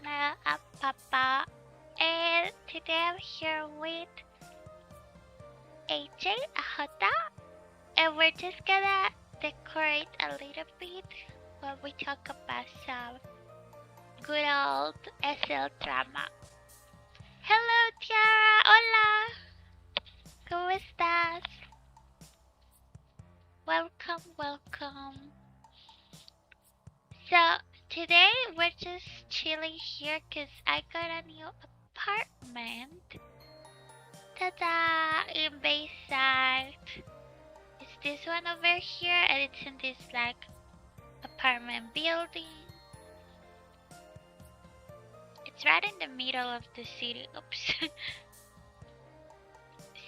channel, I'm Papa, and today I'm here with AJ Ahota, and we're just gonna decorate a little bit while we talk about some good old SL drama. Hello Tiara, hola, ¿cómo estás? Welcome, welcome. So today we're just chilling here cause I got a new apartment. Ta-da! In Bayside. It's this one over here and it's in this like apartment building. It's right in the middle of the city. Oops.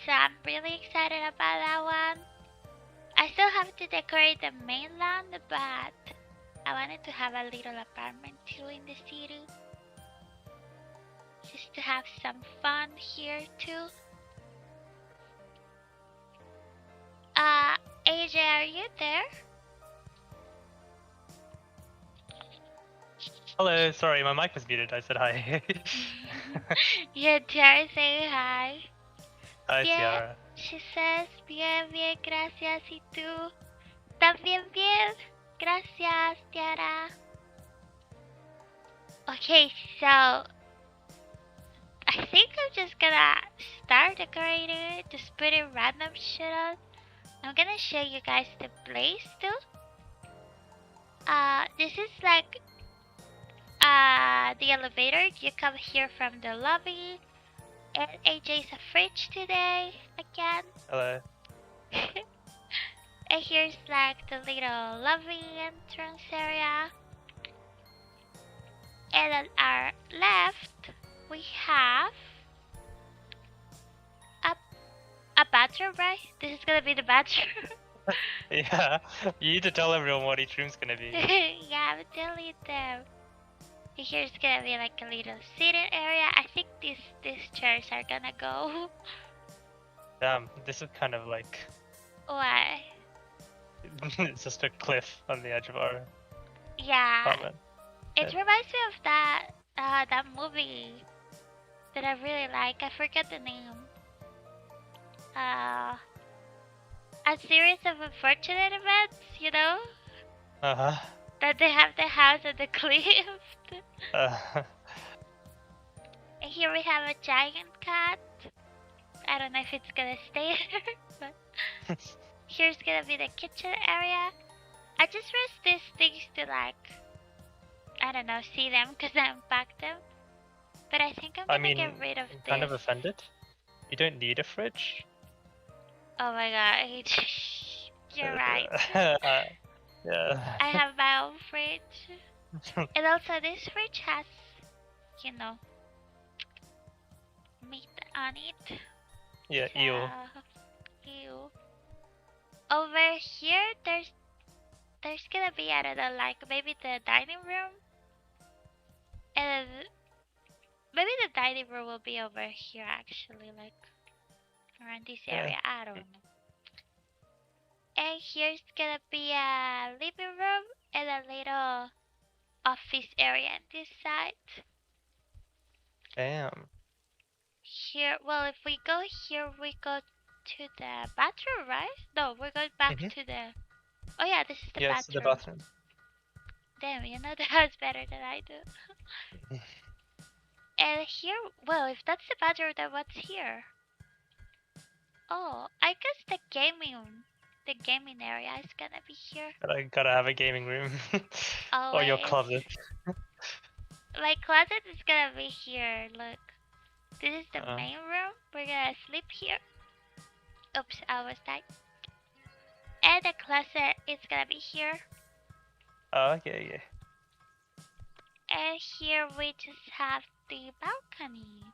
So I'm really excited about that one. I still have to decorate the mainland, but I wanted to have a little apartment too in the city. Just to have some fun here too. AJ, are you there? Hello, sorry, my mic was muted. I said hi. Yeah, Tiara saying hi. Hi, Bien, Tiara. she says, bien, bien, gracias. ¿Y tú? También bien. Gracias, Tiara. Okay, so I think I'm just gonna start decorating it, just putting random shit on. I'm gonna show you guys the place too. This is like the elevator. You come here from the lobby. And AJ's a fridge today again. Hello. And here's like the little lobby entrance area. And on our left, we have a bathroom, right? This is gonna be the bathroom. Yeah, you need to tell everyone what each room's gonna be. Yeah, I'm telling them. Here's gonna be like a little seating area. I think these chairs are gonna go. Damn, this is kind of like Why? it's just a cliff on the edge of our Yeah, apartment. it reminds me of that movie that I really like. I forget the name. A series of unfortunate events, you know? Uh-huh. That they have the house on the cliff. Uh, And here we have a giant cat. I don't know if it's gonna stay there, but here's gonna be the kitchen area. I just pressed these things to like, I don't know, see them because I unpacked them. But I think I'm gonna get rid of I'm this. kind of offended. You don't need a fridge. Oh my god, you're right. Yeah. I have my own fridge. And also this fridge has, you know, meat on it. Yeah, So, ew. ew. Over here, there's gonna be, I don't know, like maybe the dining room. And maybe the dining room will be over here actually, like around this area. I don't know. And here's gonna be a living room and a little office area on this side. Damn. Here, well, if we go here, we go to the bathroom, right? No, we're going back to the. Oh yeah, this is the Yes, bathroom. the bathroom. Damn, you know the house better than I do. And here, well, if that's the bathroom, then what's here? Oh, I guess the gaming area is gonna be here. Gotta have a gaming room. Or your Always. closet. My closet is gonna be here. Look, this is the Uh-huh. main room. We're gonna sleep here. Oops, I was tight. And the closet is gonna be here. Oh, okay, yeah. And here we just have the balcony.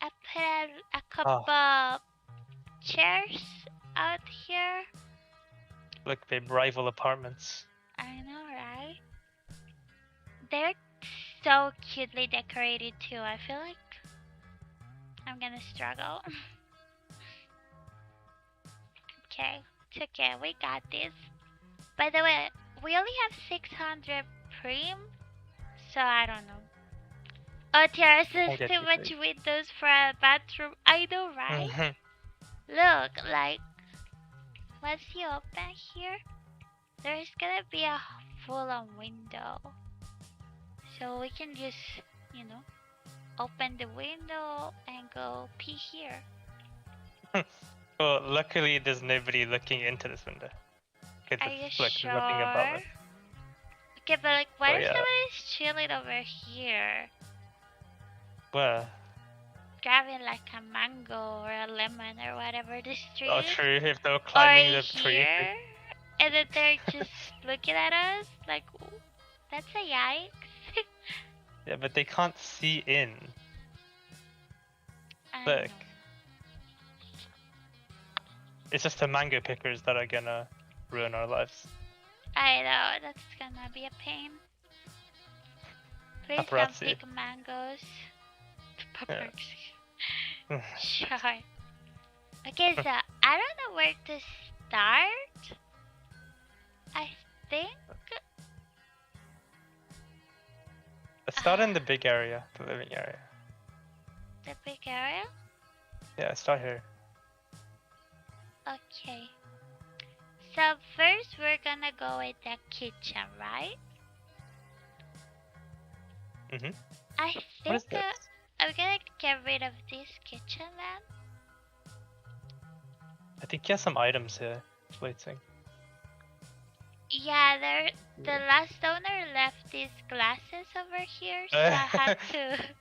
I put a couple chairs out here. Look, babe, rival apartments. I know, right? They're so cutely decorated too. I feel like I'm gonna struggle. Okay, it's okay. We got this. By the way, we only have 600 prim, So I don't know. Oh, Tiara says I get too you, much windows for a bathroom. I know, right? Mhm. Look, like, once you open here, there's gonna be a full-on window. So we can just, you know, open the window and go pee here. Well, luckily there's nobody looking into this window. Are Because you look, there's nothing above sure? us. Okay, but like, what Oh if yeah. somebody's chilling over here, Well, grabbing like a mango or a lemon or whatever this tree oh is, true, if they were or climbing the tree. here, and then they're just looking at us like, "Ooh, that's a yikes." Yeah, but they can't see in. I Look. know. It's just the mango pickers that are gonna ruin our lives. I know, that's gonna be a pain. Please don't Paparazzi. pick mangoes. Yeah. Sure. Okay, so I don't know where to start. I think Let's start in the big area, the living area. the big area. Yeah, start here. Okay. So first we're gonna go with the kitchen, right? Mhm. I What is think this? I'm gonna get rid of this kitchen then. I think you have some items here waiting. Yeah, the last owner left these glasses over here, so I had to.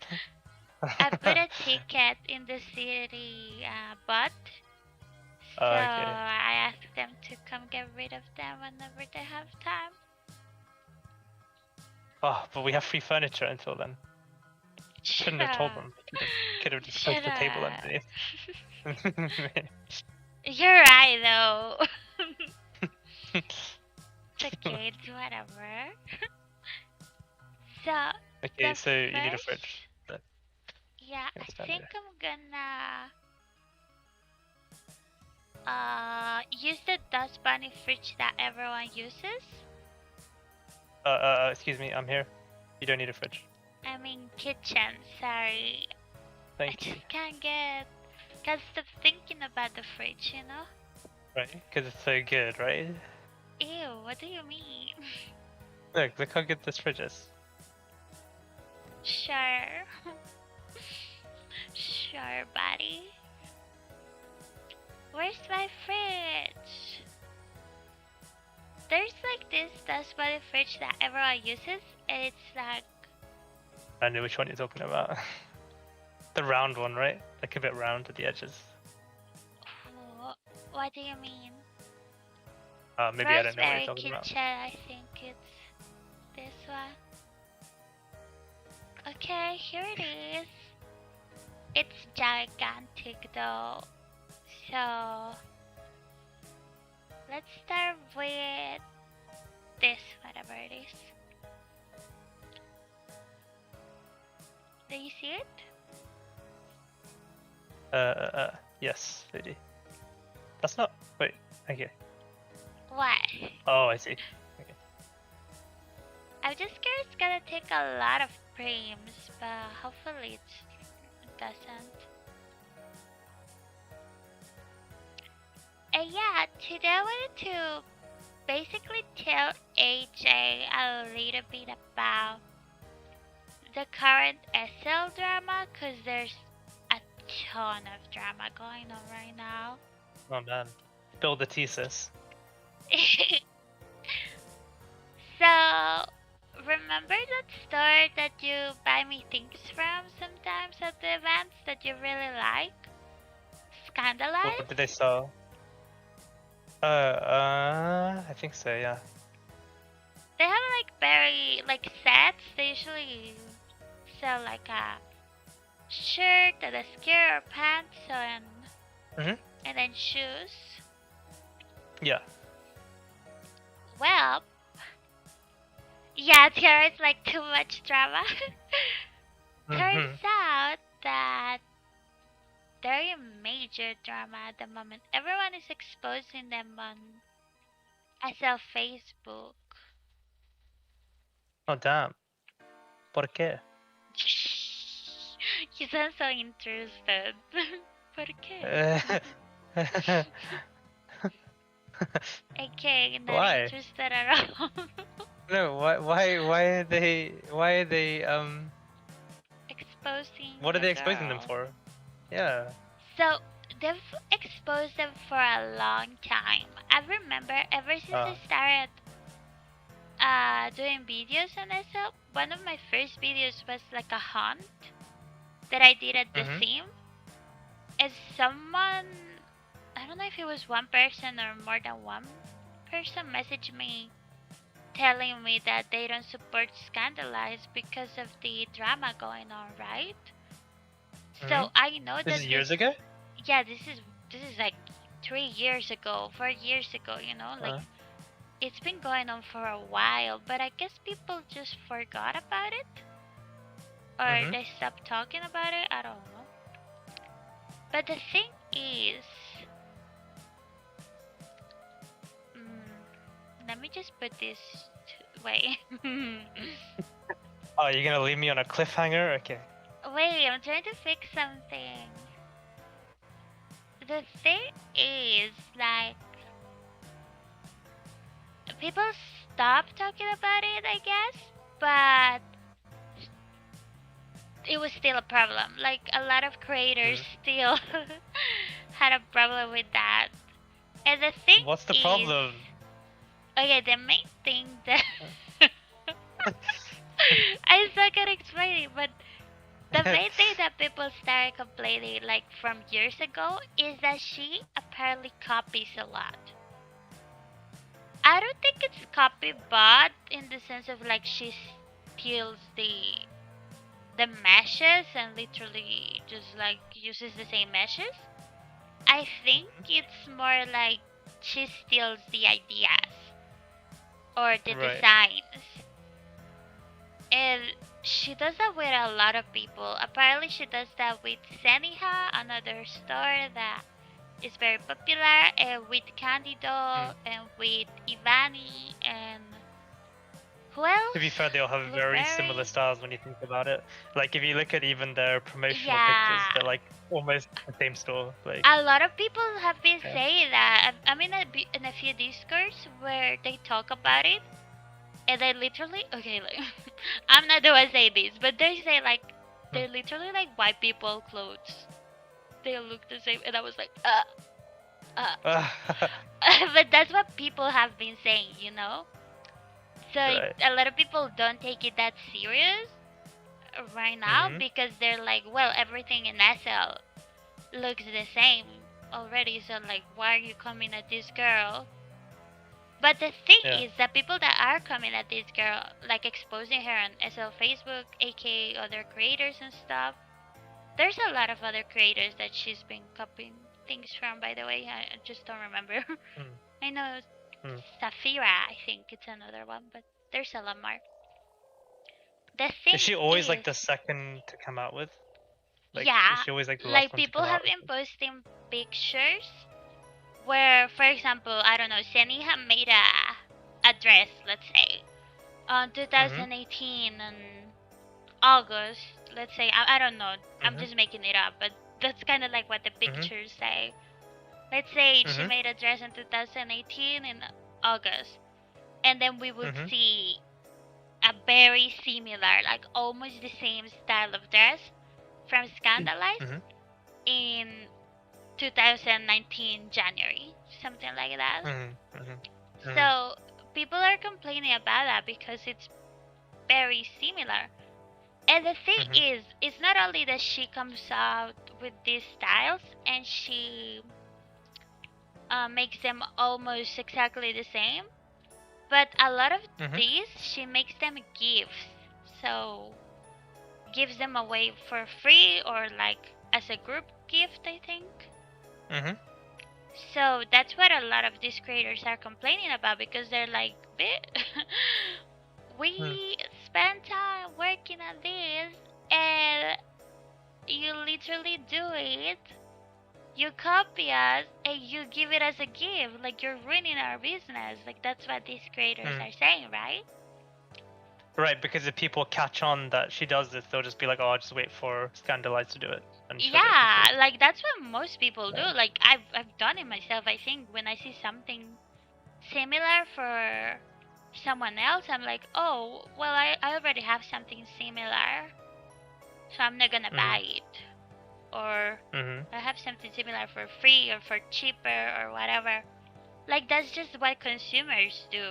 I put a ticket in the city bot, so Okay. I asked them to come get rid of them whenever they have time. Oh, but we have free furniture until then. Shouldn't have told them. Could have just placed Shut the table up. underneath. You're right though. It's okay, it's whatever. So Okay, the so you need a first, fridge. But yeah, you can I stand think there. I'm gonna use the dust bunny fridge that everyone uses. Excuse me, I'm here. You don't need a fridge. I mean kitchen, sorry. I Thank you. just can't stop thinking about the fridge, you know? Right? Because it's so good, right? Ew, what do you mean? Look how good this fridge is. Sure. Sure, buddy. Where's my fridge? There's like this dust bunny fridge that everyone uses, and it's like, I know which one you're talking about. The round one, right? Like a bit round at the edges. what do you mean? Maybe I don't know what you're Rosemary talking about. kitchen, I think it's this one. Okay, here it is. It's gigantic though. So let's start with this, whatever it is. Do you see it? Yes, lady. That's not. Wait. Okay. What? Oh, I see. Okay. I'm just scared it's gonna take a lot of frames, but hopefully it doesn't. And yeah, today I wanted to basically tell AJ a little bit about the current SL drama, because there's a ton of drama going on right now. Oh man. Build the thesis. So, remember that store that you buy me things from sometimes at the events that you really like? Scandalized? What did they sell? I think so, yeah. They have like very like sets. They usually sell like a shirt and a skirt or pants and and then shoes. Yeah. Well, yeah, there is like too much drama. Turns out that they're in major drama at the moment. Everyone is exposing them on SL Facebook. Oh damn. ¿Por qué? You sound so interested. ¿Por qué? Okay, not Why? interested at all. No, why are they Exposing what are the they exposing them girl. for? Yeah. So they've exposed them for a long time. I remember ever since I Uh, started doing videos on myself. One of my first videos was like a hunt that I did at the mhm. sim. And someone, I don't know if it was one person or more than one person, messaged me telling me that they don't support Scandalized because of the drama going on, right? So Mhm. I know This that is this, years ago? yeah, this is like 3 years ago, 4 years ago, like Uh, it's been going on for a while, but I guess people just forgot about it or mhm. they stopped talking about it. I don't know. But the thing is, let me just put this way. Oh, you're gonna leave me on a cliffhanger? Okay. Wait, I'm trying to fix something. The thing is, like, people stop talking about it, I guess, but it was still a problem. Like, a lot of creators Mhm. still had a problem with that. And the thing What's the is, problem? okay, the main thing that I suck at explaining, but the main thing that people started complaining like from years ago is that she apparently copies a lot. I don't think it's copy bot in the sense of like she steals the meshes and literally just like uses the same meshes. I think Mhm. it's more like she steals the ideas or the Right. designs. And she does that with a lot of people. Apparently she does that with Seniha, another store that is very popular, and with Candido, Mm. and with Ivani, and who To be fair, else? they all have very similar Blueberry. styles when you think about it. Like if you look at even their promotional pictures, Yeah. they're like almost the same store. Like A lot of people have been yeah. saying that. I'm in in a few discords where they talk about it, and they literally, okay, like, I'm not the one saying this, but they say like, Hmm. they're literally like white people clothes. They look the same, and I was like, uh. But that's what people have been saying. So Right. a lot of people don't take it that serious right now Mhm. because they're like, well, everything in SL looks the same already, so like, why are you coming at this girl? But the thing Yeah. is that people that are coming at this girl, like exposing her on SL Facebook, aka other creators and stuff, there's a lot of other creators that she's been copying things from, by the way. I just don't remember. Mm. I know Mm. Safira, I think it's another one, but there's a lot more. The Is thing she always like is, the second to come out with? Like is yeah, she always like the last like one to people come have out with? been posting pictures where, for example, I don't know, Seni had made a dress, let's say, on Mhm. 2018 in August, let's say. I don't know, I'm Mhm. just making it up, but that's kind of like what the Mhm. pictures say. Let's say she Mhm. made a dress in 2018 in August, and then we would Mhm. see a very similar, like almost the same style of dress from Scandalized Mhm. in 2019 January, something like that. Mhm. Mhm. Mhm. So people are complaining about that because it's very similar. And the thing Mhm. is, it's not only that she comes out with these styles and she makes them almost exactly the same, but a lot of Mhm. these she makes them gifts. So gives them away for free or like as a group gift, I think. Mhm. So that's what a lot of these creators are complaining about because they're like, Mhm. we spend time working on this and you literally do it. You copy us and you give it as a gift. Like you're ruining our business. Like that's what these creators Mhm. are saying, right? Right, because if people catch on that she does this, they'll just be like, "Oh, I'll just wait for Scandalize to do it," and she'll get Yeah, confused. like that's what most people do. Yeah. Like I've done it myself. I think when I see something similar for someone else, I'm like, oh, well, I already have something similar, so I'm not gonna buy it. Or I have something similar for free or for cheaper or whatever. Like that's just what consumers do,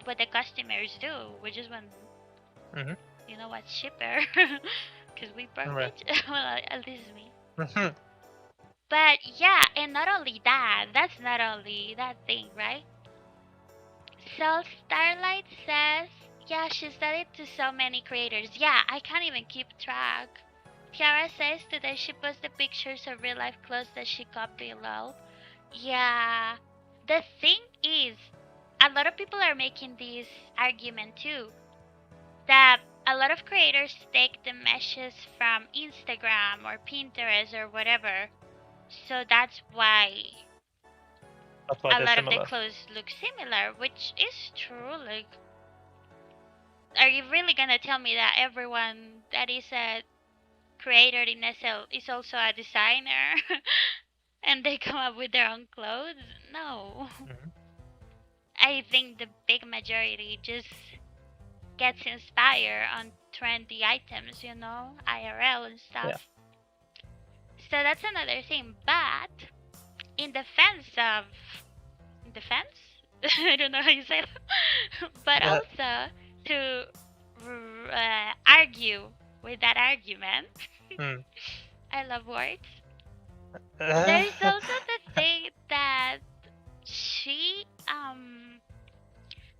what the customers do. We just want, you know, what's cheaper, because we broke Right. it. Well, at least me. Mhm. But yeah, and not only that, that's not only that thing, right? So Starlight says, yeah, she said it to so many creators. Yeah, I can't even keep track. Tiara says today she posted pictures of real life clothes that she copied, lol. Yeah, the thing is, a lot of people are making this argument too, that a lot of creators take the meshes from Instagram or Pinterest or whatever. So that's why That's why a they're lot of the similar. clothes look similar, which is true. Like, are you really gonna tell me that everyone that is a creator in SL is also a designer and they come up with their own clothes? No. I think the big majority just gets inspired on trendy items, you know, IRL and stuff. Yeah. So that's another thing. But in defense of defense, I don't know how you say it, but also to argue with that argument. I love words. There is also the thing that she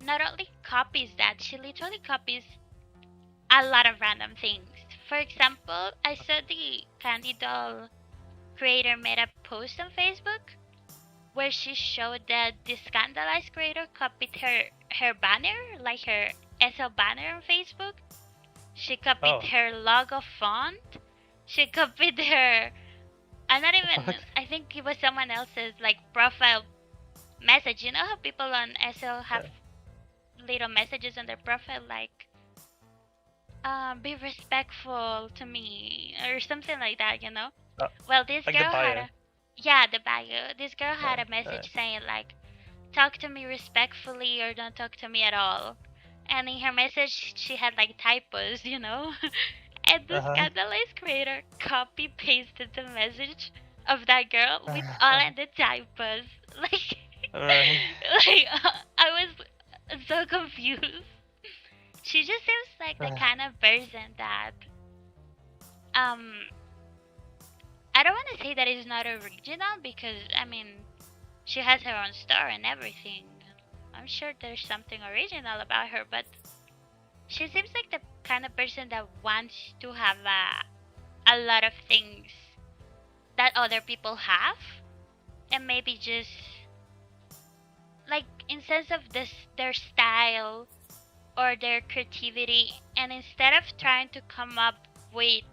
not only copies that, she literally copies a lot of random things. For example, I saw the Candy Doll creator made a post on Facebook where she showed that the Scandalized creator copied her banner, like her SL banner on Facebook. She copied her logo font. She copied her. I'm not even. I think it was someone else's like profile message. You know how people on SL have little messages on their profile like, "Be respectful to me" or something like that. You know. Well, this like girl the had bio. a. Yeah, the bio. This girl had a message saying like, talk to me respectfully or don't talk to me at all. And in her message, she had like typos, you know? And the Scandalous creator copy pasted the message of that girl with all of the typos. Like, I was so confused. She just seems like the kind of person that, I don't want to say that it's not original because, I mean, she has her own store and everything. I'm sure there's something original about her, but she seems like the kind of person that wants to have a lot of things that other people have, and maybe just like in sense of their style or their creativity, and instead of trying to come up with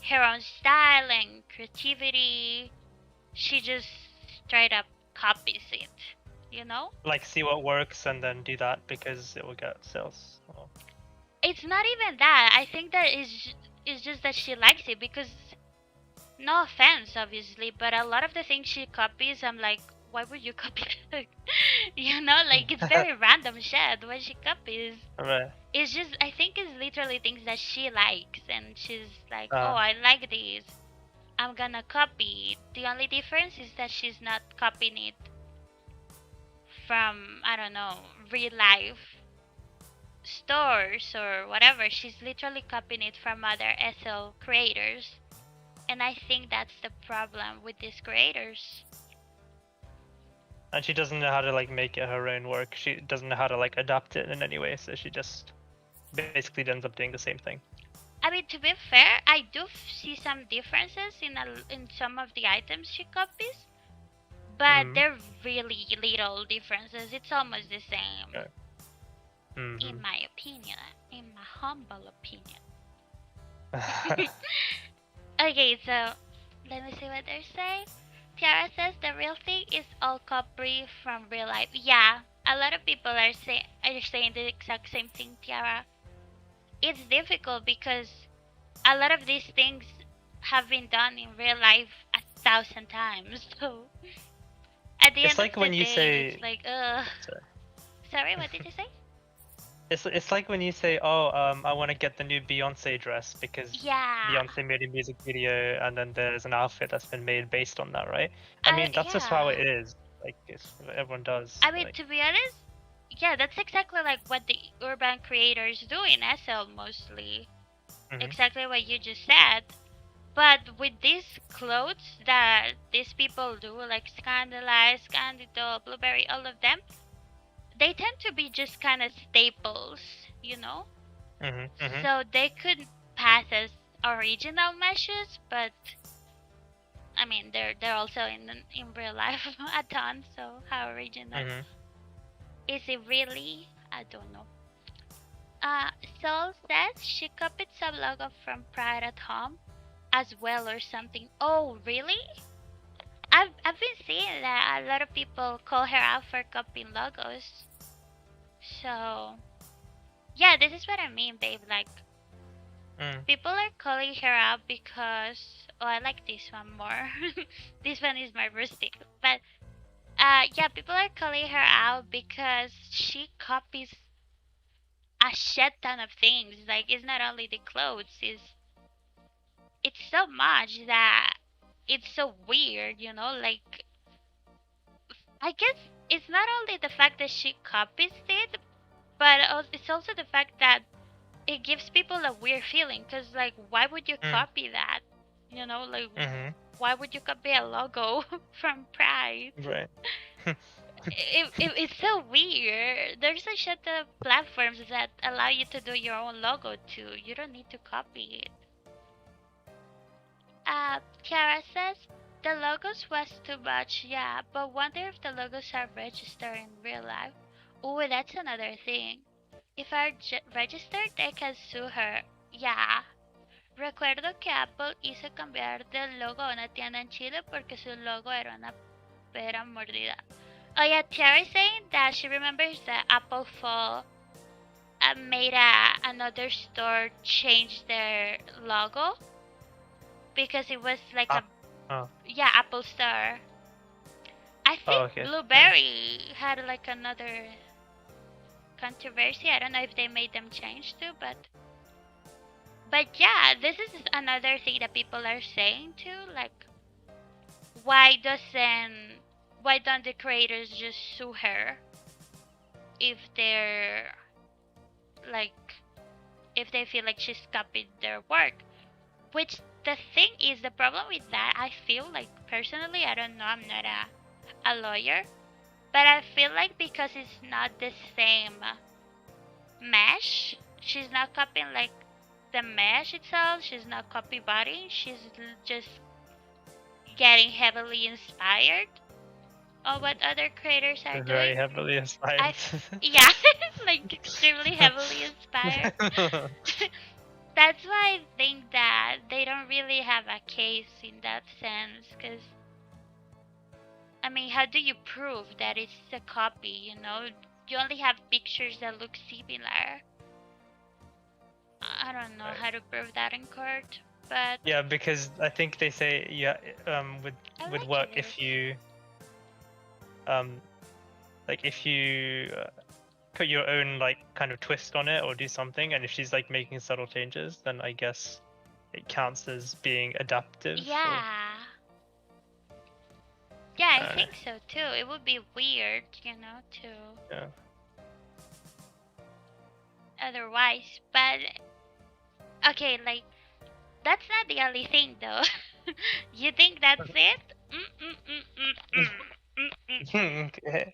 her own style and creativity, she just straight up copies it, you know? Like see what works and then do that because it will get sales. It's not even that. I think that is just that she likes it because no offense obviously, but a lot of the things she copies I'm like, why would you copy that? You know, like it's very random shit what she copies. Right. It's just I think it's literally things that she likes and she's like, oh, I like these, I'm gonna copy it. The only difference is that she's not copying it from, I don't know, real life stores or whatever. She's literally copying it from other SL creators. And I think that's the problem with these creators. And she doesn't know how to like make it her own work. She doesn't know how to like adapt it in any way, so she just basically ends up doing the same thing. I mean, to be fair, I do see some differences in some of the items she copies, but they're really little differences. It's almost the same, in my opinion, in my humble opinion. Okay, so let me see what they say. Tiara says the real thing is all copy from real life. Yeah, a lot of people are saying, are saying the exact same thing, Tiara. It's difficult because a lot of these things have been done in real life 1,000 times. So at the It's end of like the when you day, it's say, like, sorry. sorry, what did you say? It's like when you say, "Oh, I want to get the new Beyonce dress because Yeah, Beyonce made a music video, and then there's an outfit that's been made based on that, right?" I mean, that's just how yeah. it is. Like, it's everyone does. I mean, Like, to be honest, yeah, that's exactly like what the urban creators do in SL mostly. hmm Exactly what you just said. But with these clothes that these people do, like Scandalize, Candido, Blueberry, all of them, they tend to be just kind of staples, you know? hmm So they could pass as original meshes, but I mean they're also in real life a ton. So how original hmm is it really? I don't know. Uh, Sol says she copied some logo from Pride at Home as well or something. Oh really? I've been seeing that a lot of people call her out for copying logos. So yeah, this is what I mean, babe. Like mm people are calling her out because oh I like this one more. This one is my rustic. But yeah, people are calling her out because she copies a shit ton of things. Like it's not only the clothes, it's so much that it's so weird, you know? Like I guess it's not only the fact that she copies it, but it's also the fact that it gives people a weird feeling because like why would you mm copy that, you know, like hmm why would you copy a logo from Pride? Right. It's so weird. There's a shit of platforms that allow you to do your own logo too. You don't need to copy it. Kiara says the logos was too much, yeah, but wonder if the logos are registered in real life. Oh, that's another thing. If are registered, they can sue her. Yeah. Recuerdo que Apple hizo cambiar del logo a una tienda en Chile porque su logo era una pera mordida. Oh yeah, Terry saying that she remembers that Apple Fall made another store change their logo because it was like Ah, a oh, yeah Apple Store. I oh, think okay, nice. Blueberry had like another controversy. I don't know if they made them change too, but yeah, this is another thing that people are saying too. Like, why doesn't why don't the creators just sue her if they're like if they feel like she's copied their work? Which the thing is, the problem with that, I feel like personally, I don't know, I'm not a lawyer, but I feel like because it's not the same mesh, she's not copying like the mesh itself, she's not copybodying, she's just getting heavily inspired of what other creators are Very doing. heavily I, inspired. yeah, like extremely heavily inspired. That's why I think that they don't really have a case in that sense, because I mean, how do you prove that it's a copy? You know, you only have pictures that look similar. I don't know Right. how to prove that in court, but Yeah, because I think they say yeah, I would like work this. if you um like if you put your own like kind of twist on it or do something, and if she's like making subtle changes, then I guess it counts as being adaptive or Yeah, yeah, I I don't know. think so too. It would be weird, you know, to Yeah. otherwise. But okay, like that's not the only thing though. You think that's it? Okay.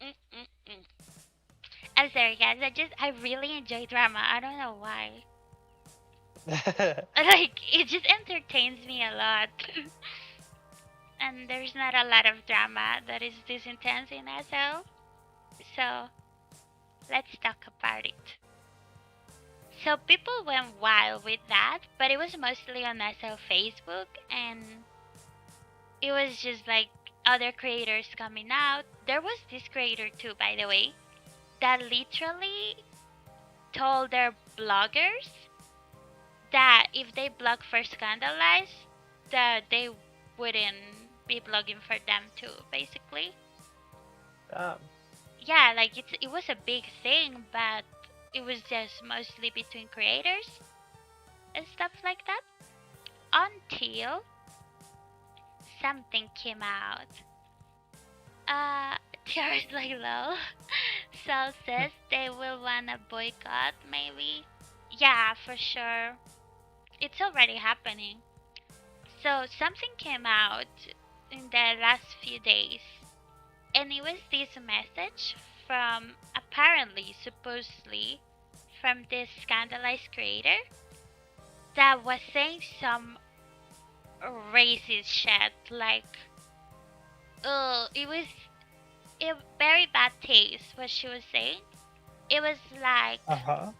I'm sorry, guys. I really enjoy drama. I don't know why. Like it just entertains me a lot. And there's not a lot of drama that is this intense in SL. So let's talk about it. So people went wild with that, but it was mostly on SL Facebook, and it was just like other creators coming out. There was this creator too, by the way, that literally told their bloggers that if they blog for Scandalize, that they wouldn't be blogging for them too, basically. Yeah, like it was a big thing, but it was just mostly between creators and stuff like that. Until something came out. Uh, Tears like low. Sal says they will wanna boycott, maybe. Yeah, for sure. It's already happening. So something came out in the last few days, and it was this message from apparently, supposedly, from this scandalized creator that was saying some racist shit. Like, it was a very bad taste. What she was saying, it was like Uh-huh.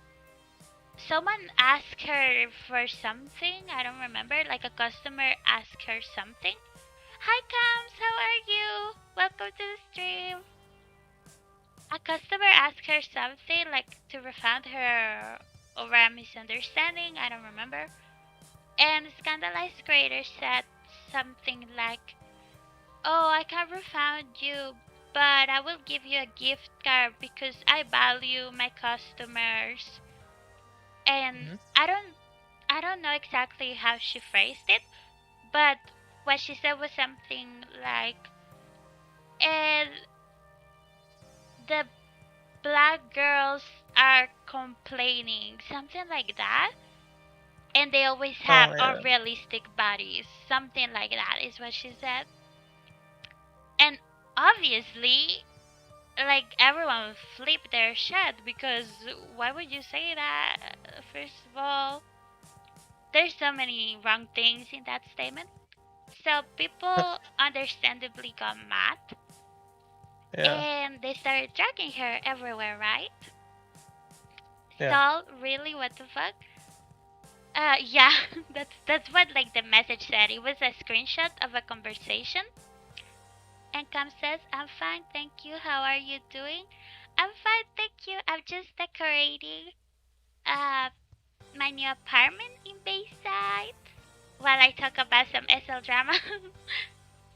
someone asked her for something. I don't remember. Like a customer asked her something. Hi, Cams. How are you? Welcome to the stream. A customer asked her something like to refund her over a misunderstanding. I don't remember. And Scandalized Creator said something like, "Oh, I can't refund you, but I will give you a gift card because I value my customers." And Mhm. I don't know exactly how she phrased it, but what she said was something like, and the black girls are complaining, something like that, and they always have Oh yeah. unrealistic bodies, something like that is what she said. And obviously, like everyone flipped their shit because why would you say that? First of all, there's so many wrong things in that statement. So people understandably got mad Yeah. and they started dragging her everywhere, right? Yeah. So really, what the fuck? Yeah, that's what like the message said. It was a screenshot of a conversation. And Cam says, "I'm fine, thank you. How are you doing?" "I'm fine, thank you. I'm just decorating uh my new apartment in Bayside." While I talk about some SL drama.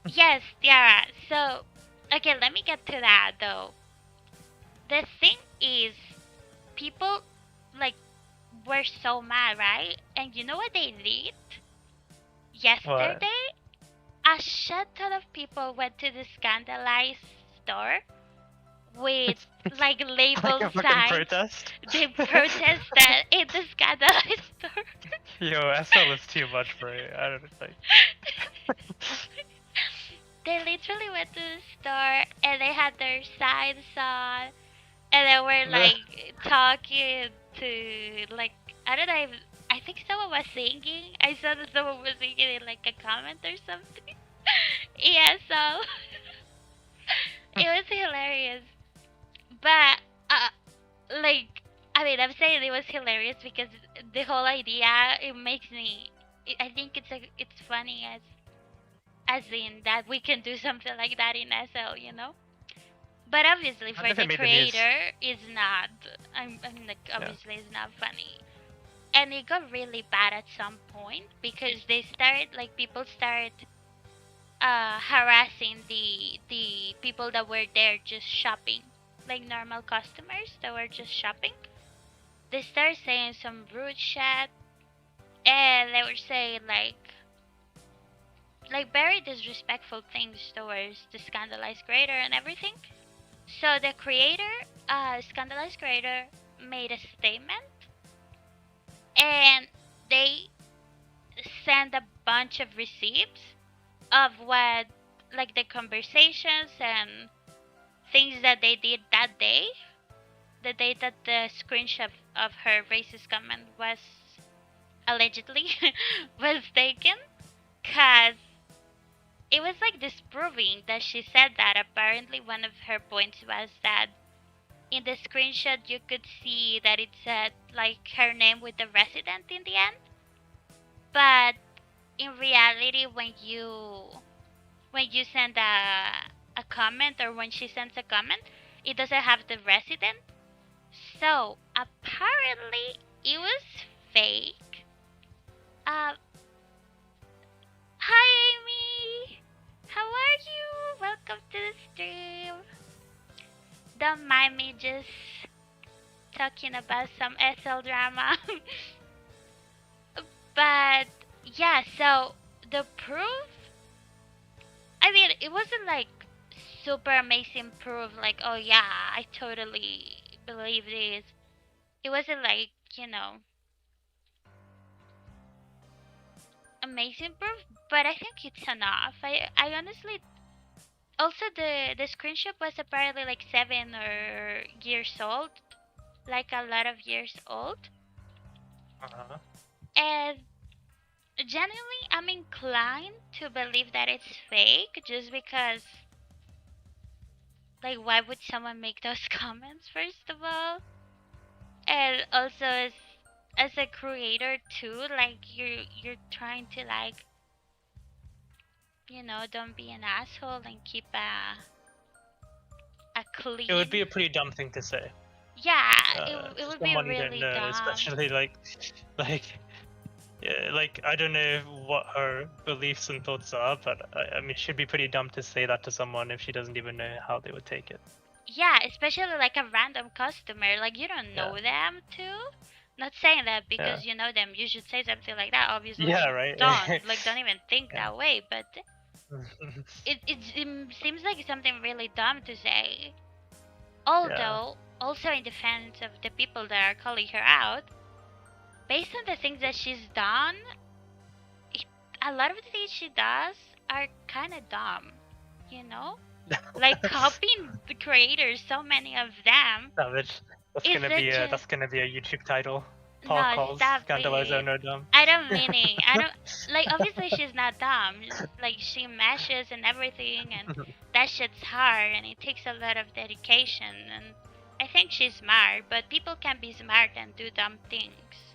Yes, Tiara. So, okay, let me get to that though. The thing is, people like were so mad, right? And you know what they did? What? Yesterday, a shit ton of people went to the Scandalized store with like Like label a fucking signs. protest? They protested in the Scandalized store. Yo, SL is too much for it. I don't like. They literally went to the store and they had their signs on and they were like talking to like I don't know if I think someone was singing. I saw that someone was singing in like a comment or something. Yeah, so it was hilarious. But like I mean, I'm saying it was hilarious because the whole idea it makes me. I think it's funny as in that we can do something like that in SL, you know. But obviously, I for never the made the news. creator, it's not. I'm like Yeah. obviously it's not funny, and it got really bad at some point because they started like people started harassing the people that were there just shopping, like normal customers that were just shopping. They started saying some rude shit, and they were saying like very disrespectful things towards the scandalized creator and everything. So the creator, scandalized creator, made a statement, and they sent a bunch of receipts of what, like the conversations and things that they did that day, the day that the screenshot of her racist comment was allegedly was taken, cause it was like disproving that she said that. Apparently, one of her points was that in the screenshot you could see that it said like her name with the resident in the end, but in reality when you send a comment or when she sends a comment, it doesn't have the resident. So apparently it was fake. Uh, Hi Amy, how are you? Welcome to the stream. Don't mind me just talking about some SL drama. But yeah, so the proof, I mean, it wasn't like super amazing proof, like, oh yeah, I totally believe this. It wasn't like, you know, amazing proof, but I think it's enough. I honestly, also the screenshot was apparently like 7 years old, like a lot of years old. Uh-huh. And genuinely, I'm inclined to believe that it's fake just because, like, why would someone make those comments, first of all? And also, as a creator, too, like, you're trying to, like, don't be an asshole and keep a It would be clean. a pretty dumb thing to say. Yeah, it To would be someone you don't really know, dumb. especially like, yeah, like I don't know what her beliefs and thoughts are, but I mean, she'd be pretty dumb to say that to someone if she doesn't even know how they would take it. Yeah, especially like a random customer, like you don't Yeah, know them too. Not saying that yeah, because you know them, you should say something like that. yeah, Obviously, right. don't even think Yeah. that way. But it seems like something really dumb to say. Yeah. Although, also in defense of the people that are calling her out, based on the things that she's done, it, a lot of the things she does are kind of dumb. You know, like copying the creators, so many of them. Savage. Is it just That's gonna be a YouTube title. Paul no, calls stop it. Scandalizer no dumb. I don't mean it. I don't like obviously she's not dumb. Like she meshes and everything and that shit's hard and it takes a lot of dedication and I think she's smart, but people can be smart and do dumb things.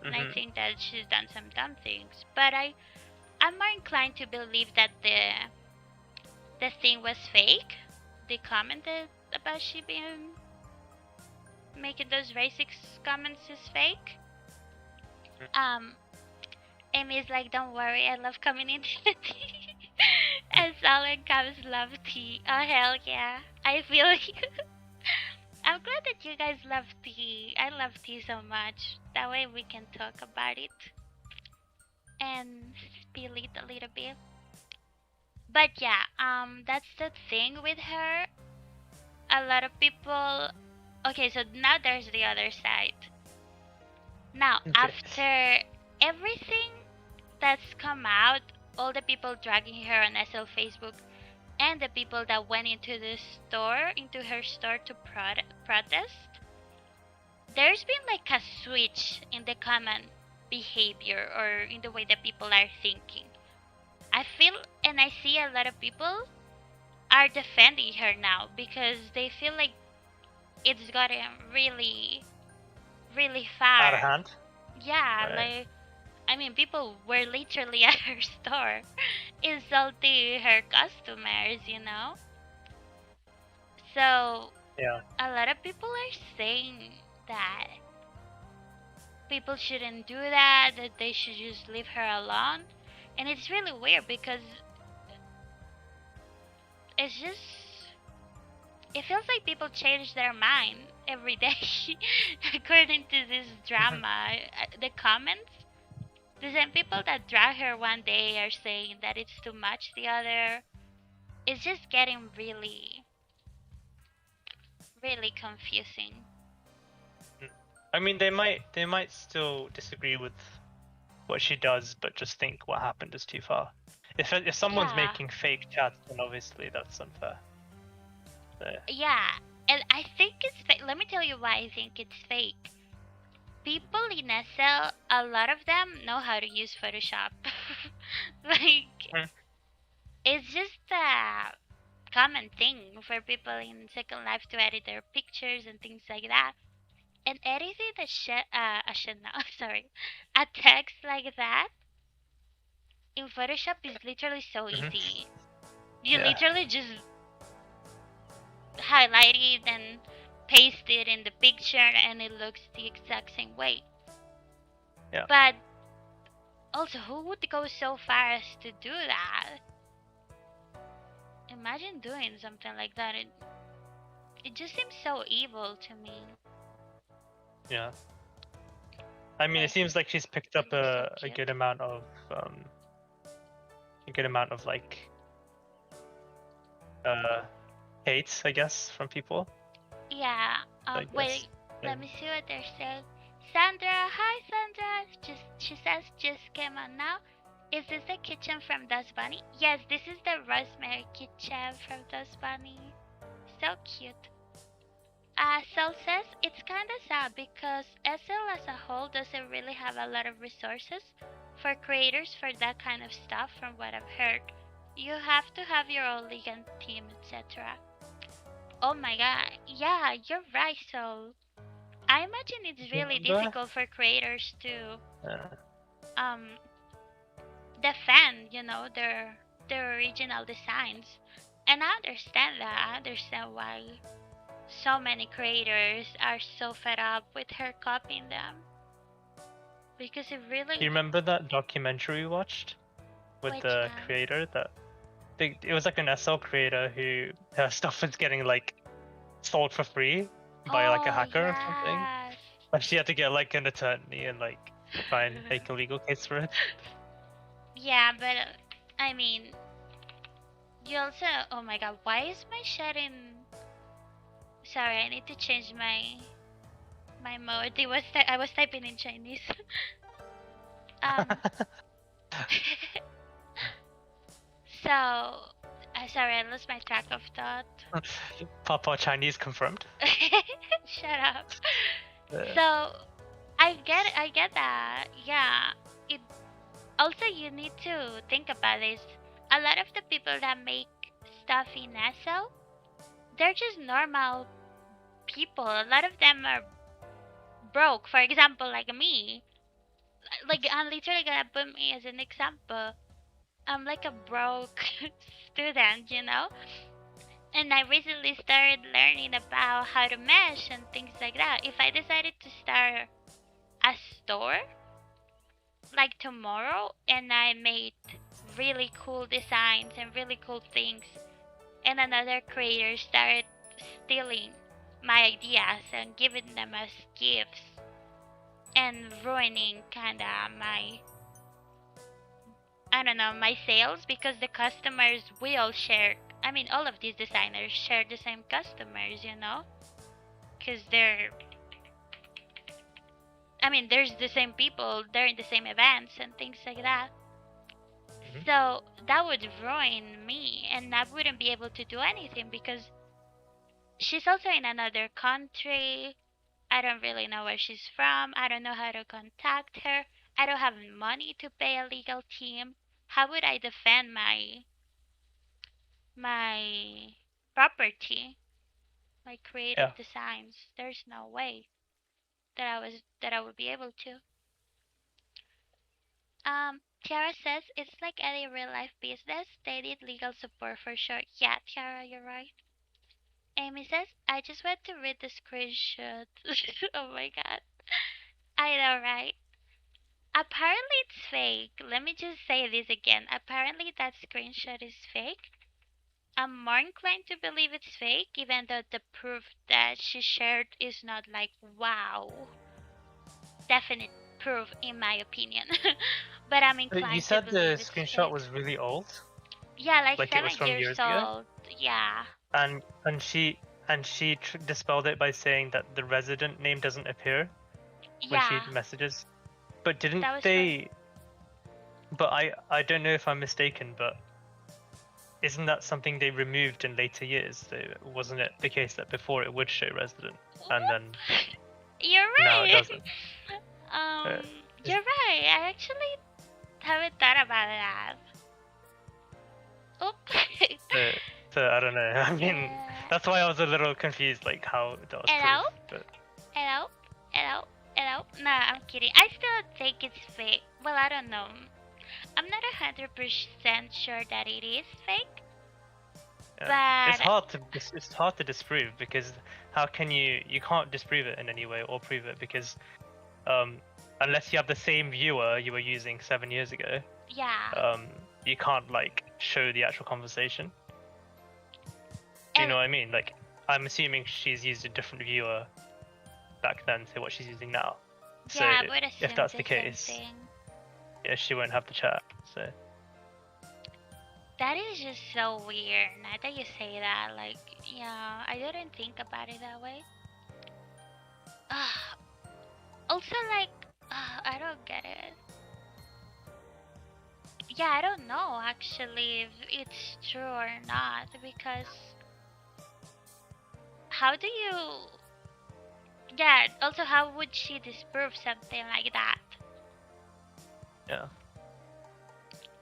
And I Hmm. think that she's done some dumb things. But I'm more inclined to believe that the thing was fake. They commented about she being making those racist comments is fake. Um Amy's like, don't worry, I love coming into the tea. And Solid comes love tea. Oh hell yeah. I feel you. I'm glad that you guys love tea. I love tea so much. That way we can talk about it and spill it a little bit. But yeah, that's the thing with her. A lot of people okay, so now there's the other side. Now Okay. after everything that's come out, all the people dragging her on SL Facebook and the people that went into the store, into her store to protest, there's been like a switch in the comment behavior or in the way that people are thinking. I feel and I see a lot of people are defending her now because they feel like it's gotten really, really Out of far. hand. Yeah, Right. like I mean, people were literally at her store insulting her customers, you know? So, Yeah. a lot of people are saying that people shouldn't do that, that they should just leave her alone. And it's really weird because it's just. It feels like people change their mind every day according to this drama. The comments, the same people that drag her one day are saying that it's too much the other. It's just getting really, really confusing. I mean, they might still disagree with what she does, but just think what happened is too far. If someone's Yeah, making fake chats, then obviously that's unfair. So, yeah. And I think it's fake. Let me tell you why I think it's fake. People in SL, a lot of them know how to use Photoshop. Like, mm, it's just a common thing for people in Second Life to edit their pictures and things like that. And editing a should now, sorry, a text like that in Photoshop is literally so mhm, easy. You yeah. literally just highlight it and paste it in the picture and it looks the exact same way. Yeah. But also, who would go so far as to do that? Imagine doing something like that. It just seems so evil to me. Yeah. I mean, it But seems like she's picked it up looks so a cute. good amount of like hate, I guess, from people. Yeah. I guess. Wait. Let me see what they're saying. Sandra, hi Sandra. She says just came on now. Is this the kitchen from Dust Bunny? Yes, this is the rosemary kitchen from Dust Bunny. So cute. Sel says it's kinda sad because SL as a whole doesn't really have a lot of resources for creators for that kind of stuff from what I've heard. You have to have your own league and team, etc. Oh my god, yeah, you're right, so I imagine it's really Remember? difficult for creators to Yeah. um defend, their original designs. And I understand that. I understand why so many creators are so fed up with her copying them. Because it Do really. you remember that documentary we watched with Which the one? creator? It was like an SL creator who her stuff was getting like sold for free by like a Oh, hacker or something, yes. and she had to get like an attorney and like try and make a legal case for it. Yeah, but I mean, you also. Oh my god, why is my chat in. Sorry, I need to change my mode. I was typing in Chinese. um. So, sorry, I lost my track of thought. Papa Chinese confirmed. Shut up. Yeah. So, I get that. Yeah. It also you need to think about this. A lot of the people that make stuff in SL, they're just normal people. A lot of them are broke. For example, like me. Like I'm literally gonna put me as an example. I'm like a broke student, And I recently started learning about how to mesh and things like that. If I decided to start a store like tomorrow and I made really cool designs and really cool things, and another creator started stealing my ideas and giving them as gifts and ruining kinda my, I don't know, my sales, because the customers we all share, I mean all of these designers share the same customers, because there's the same people, they're in the same events and things like that. Mhm. So that would ruin me and I wouldn't be able to do anything because she's also in another country. I don't really know where she's from. I don't know how to contact her. I don't have money to pay a legal team. How would I defend my property, my creative Yeah. designs? There's no way that I would be able to. Tiara says it's like any real life business. They need legal support for sure. Yeah, Tiara, you're right. Amy says, I just went to read the screenshot. Oh my god. I know, right? Apparently it's fake. Let me just say this again. Apparently that screenshot is fake. I'm more inclined to believe it's fake, even though the proof that she shared is not like, wow, definite proof in my opinion. But I'm You inclined to said the believe it's screenshot fake. was really old, Yeah, like like it was 7 from years years ago, old. Yeah. and she dispelled it by saying that the resident name doesn't appear when she Yeah. messages. But didn't That was from. they? But I don't know if I'm mistaken, but isn't that something they removed in later years? Wasn't it the case that before it would show resident and then You're now it right. doesn't? um, Uh, is, you're right. I actually haven't thought about that. Oh. uh, so I don't know. I mean, Yeah. that's why I was a little confused, like how that was Hello? proof. But Hello? Hello? Hello? No, I'm kidding. I still think it's fake. Well, I don't know. I'm not 100% sure that it is fake, yeah, but it's hard to disprove because how can you can't disprove it in any way or prove it because unless you have the same viewer you were using 7 years ago, Yeah. you can't like show the actual conversation. Do you And know what I mean? Like, I'm assuming she's used a different viewer back then to what she's using now. So yeah, I would if assume that's the the same case, thing. yeah, she won't have the chat. So That is just so weird. Now that you say that, like, yeah, I didn't think about it that way. Also, like, I don't get it. Yeah, I don't know actually if it's true or not because how do you? Yeah. Also, how would she disprove something like that? yeah.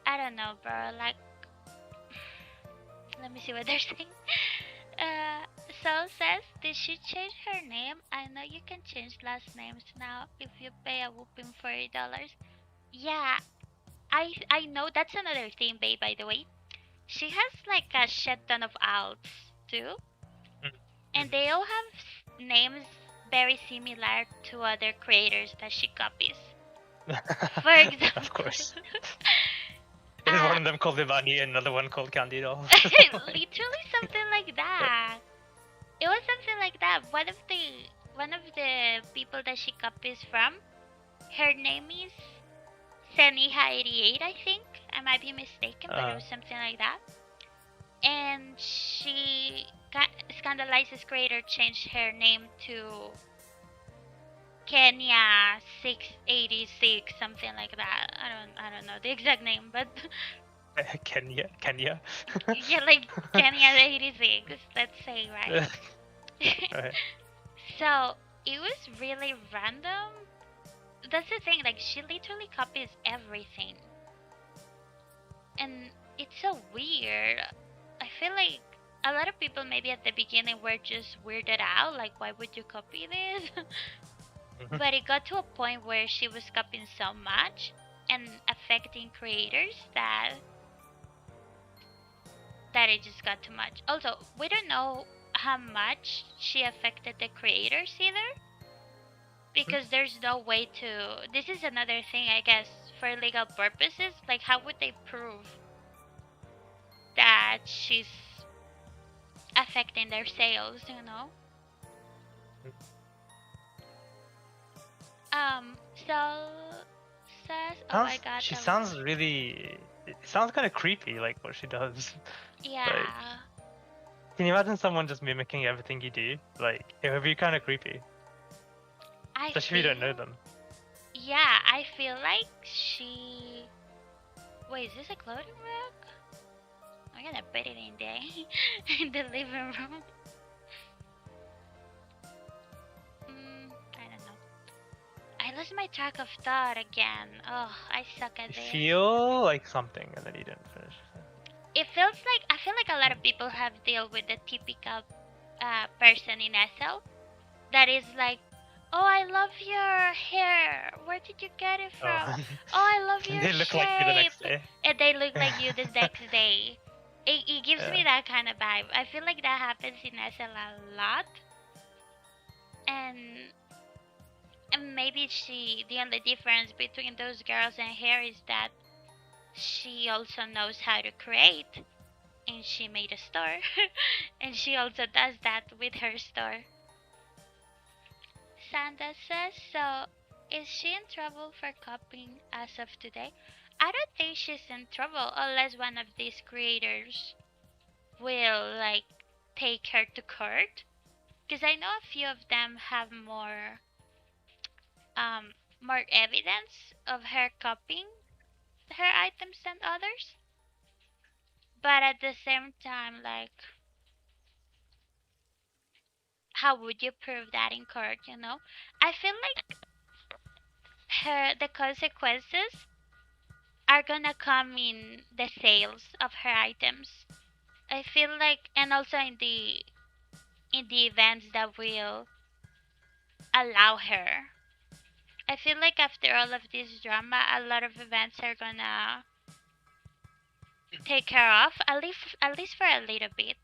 I don't know, bro. Like, let me see what they're saying. Uh, Sol says, did she change her name? I know you can change last names now if you pay a whooping $40. Yeah, I know that's another thing, babe. By the way, she has like a shit ton of outs too, and they all have names very similar to other creators that she copies. For Of example, course. Is uh, one of them called Ivani and another one called Candy Doll? literally something like that. It was something like that. One of the people that she copies from, her name is Seniha88, I think. I might be mistaken, but it uh, was something like that. And she scandalizes creator changed her name to Kenya 686, something like that. I don't know the exact name, but Kenya. yeah, like Kenya 86. Let's say, right? Right. So it was really random. That's the thing. Like she literally copies everything, and it's so weird. I feel like a lot of people maybe at the beginning were just weirded out, like why would you copy this? Mhm. But it got to a point where she was copying so much and affecting creators that it just got too much. Also, we don't know how much she affected the creators either, because there's no way to. This is another thing, I guess, for legal purposes. Like, how would they prove that she's affecting their sales? You know. So says, oh my god, She the sounds really. It sounds kind of creepy, like what she does. Like, yeah. can you imagine someone just mimicking everything you do? Like, it would be kind of creepy, I especially if you don't know feel. them. Yeah, I feel like she. Wait, is this a clothing rack? I'm gonna put it in there in the living room. I don't know. I lost my track of thought again. Oh, I suck at You this. feel like something, and then you didn't finish. It feels like I feel like a lot of people have dealt with the typical person in SL that is like, "Oh, I love your hair. Where did you get it Oh, from? Oh, I love and your they look like you the next shape." day. And they look like you the next day. It gives Yeah. me that kind of vibe. I feel like that happens in SL a lot, and maybe the only difference between those girls and her is that she also knows how to create, and she made a store, and she also does that with her store. Sanda says, so is she in trouble for copying as of today? I don't think she's in trouble unless one of these creators will like take her to court. Because I know a few of them have um more evidence of her copying her items than others. But at the same time, like, how would you prove that in court? You know, I feel like the consequences are gonna come in the sales of her items. I feel like, and also in the events that will allow her. I feel like after all of this drama, a lot of events are gonna take her off, at least for a little bit.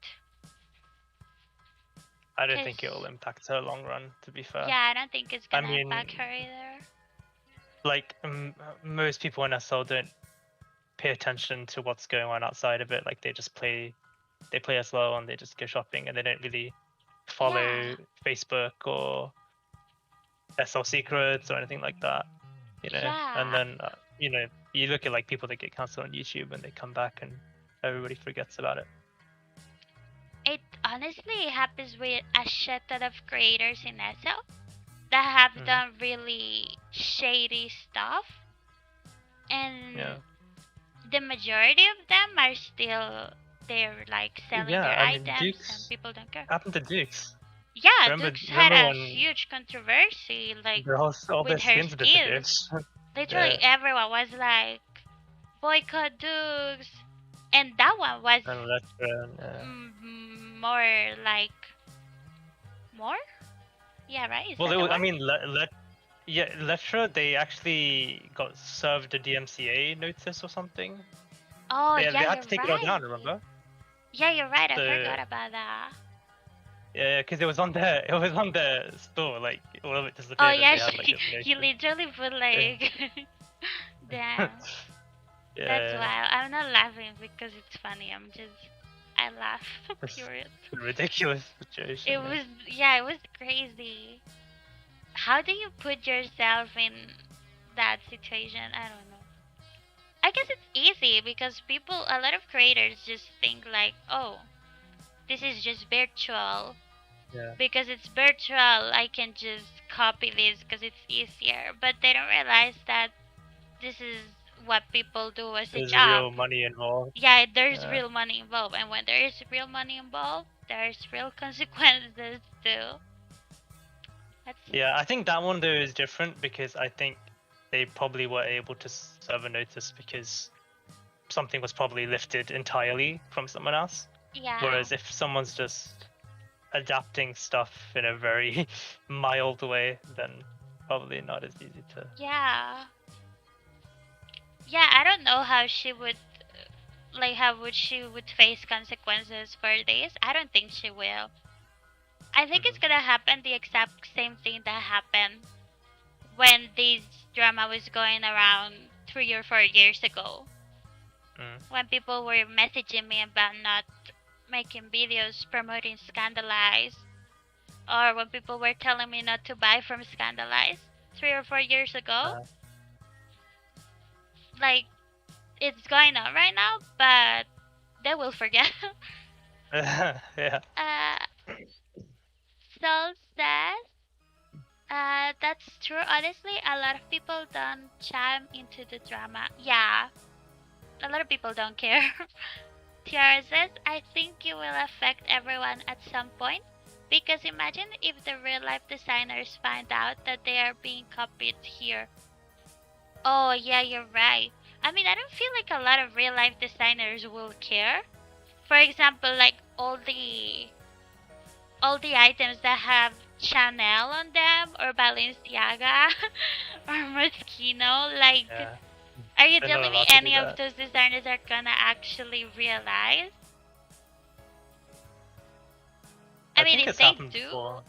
I don't think it will 'Cause impact her long run. To be fair, yeah, I don't think it's I gonna impact her mean, either. like most people in SL don't pay attention to what's going on outside of it. Like they play SL and they just go shopping, and they don't really Yeah, follow Facebook or SL secrets or anything like that. And yeah. then you look at like people that get cancelled on YouTube and they come back and everybody forgets about it. It honestly happens with a shit ton of creators in SL that have Mm. done really shady stuff, and Yeah. the majority of them are still they're like selling Yeah, their I mean items and Dukes people don't care. happened to Dukes. Yeah, Remember Dukes had remember a when huge controversy like all with their her skins disappeared? skins. Literally Yeah, everyone was like boycott Dukes, and that one was and Letra, more like more. Yeah, right. Is well, that the I word? mean, yeah, Letra, they actually got served a DMCA notice or something. Oh They yeah, had you're to take it all right. down. Remember? Yeah, you're right. I So forgot about that. yeah, because it was on their store. Like all of it Oh disappeared, and yeah, they had like this he notice. literally put like, damn. That's Yeah, wild. I'm not laughing because it's funny. I laugh. it's Period. a ridiculous It situation. Yeah. was, yeah, it was crazy. How do you put yourself in that situation? I don't know. I guess it's easy because a lot of creators just think like, oh, this is just virtual. Yeah. Because it's virtual, I can just copy this because it's easier. But they don't realize that this is what people do as a There's job. real money involved. Yeah, there's Yeah. real money involved, and when there is real money involved, there's real consequences too. That's Yeah, I think that one though is different because I think they probably were able to serve a notice because something was probably lifted entirely from someone else. yeah, Whereas if someone's just adapting stuff in a very mild way, then probably not as easy to. yeah, yeah. I don't know how she would, like, how would she would face consequences for this. I don't think she will. I think it's Mhm. gonna happen the exact same thing that happened when this drama was going around 3 or 4 years ago, Mm. when people were messaging me about not making videos promoting Scandalize, or when people were telling me not to buy from Scandalize 3 or 4 years ago. Uh, Like, it's going on right now, but they will forget. yeah. uh, Sol says, that's true. Honestly, a lot of people don't chime into the drama. Yeah, a lot of people don't care. Tiara says, I think it will affect everyone at some point. Because imagine if the real life designers find out that they are being copied here. Oh, yeah, you're right. I mean, I don't feel like a lot of real life designers will care. For example, like all the items that have Chanel on them or Balenciaga or Moschino, like, Yeah. are you They're not telling me allowed to do any of that. those designers are gonna actually realize? I I mean, think if it's they happened do, before.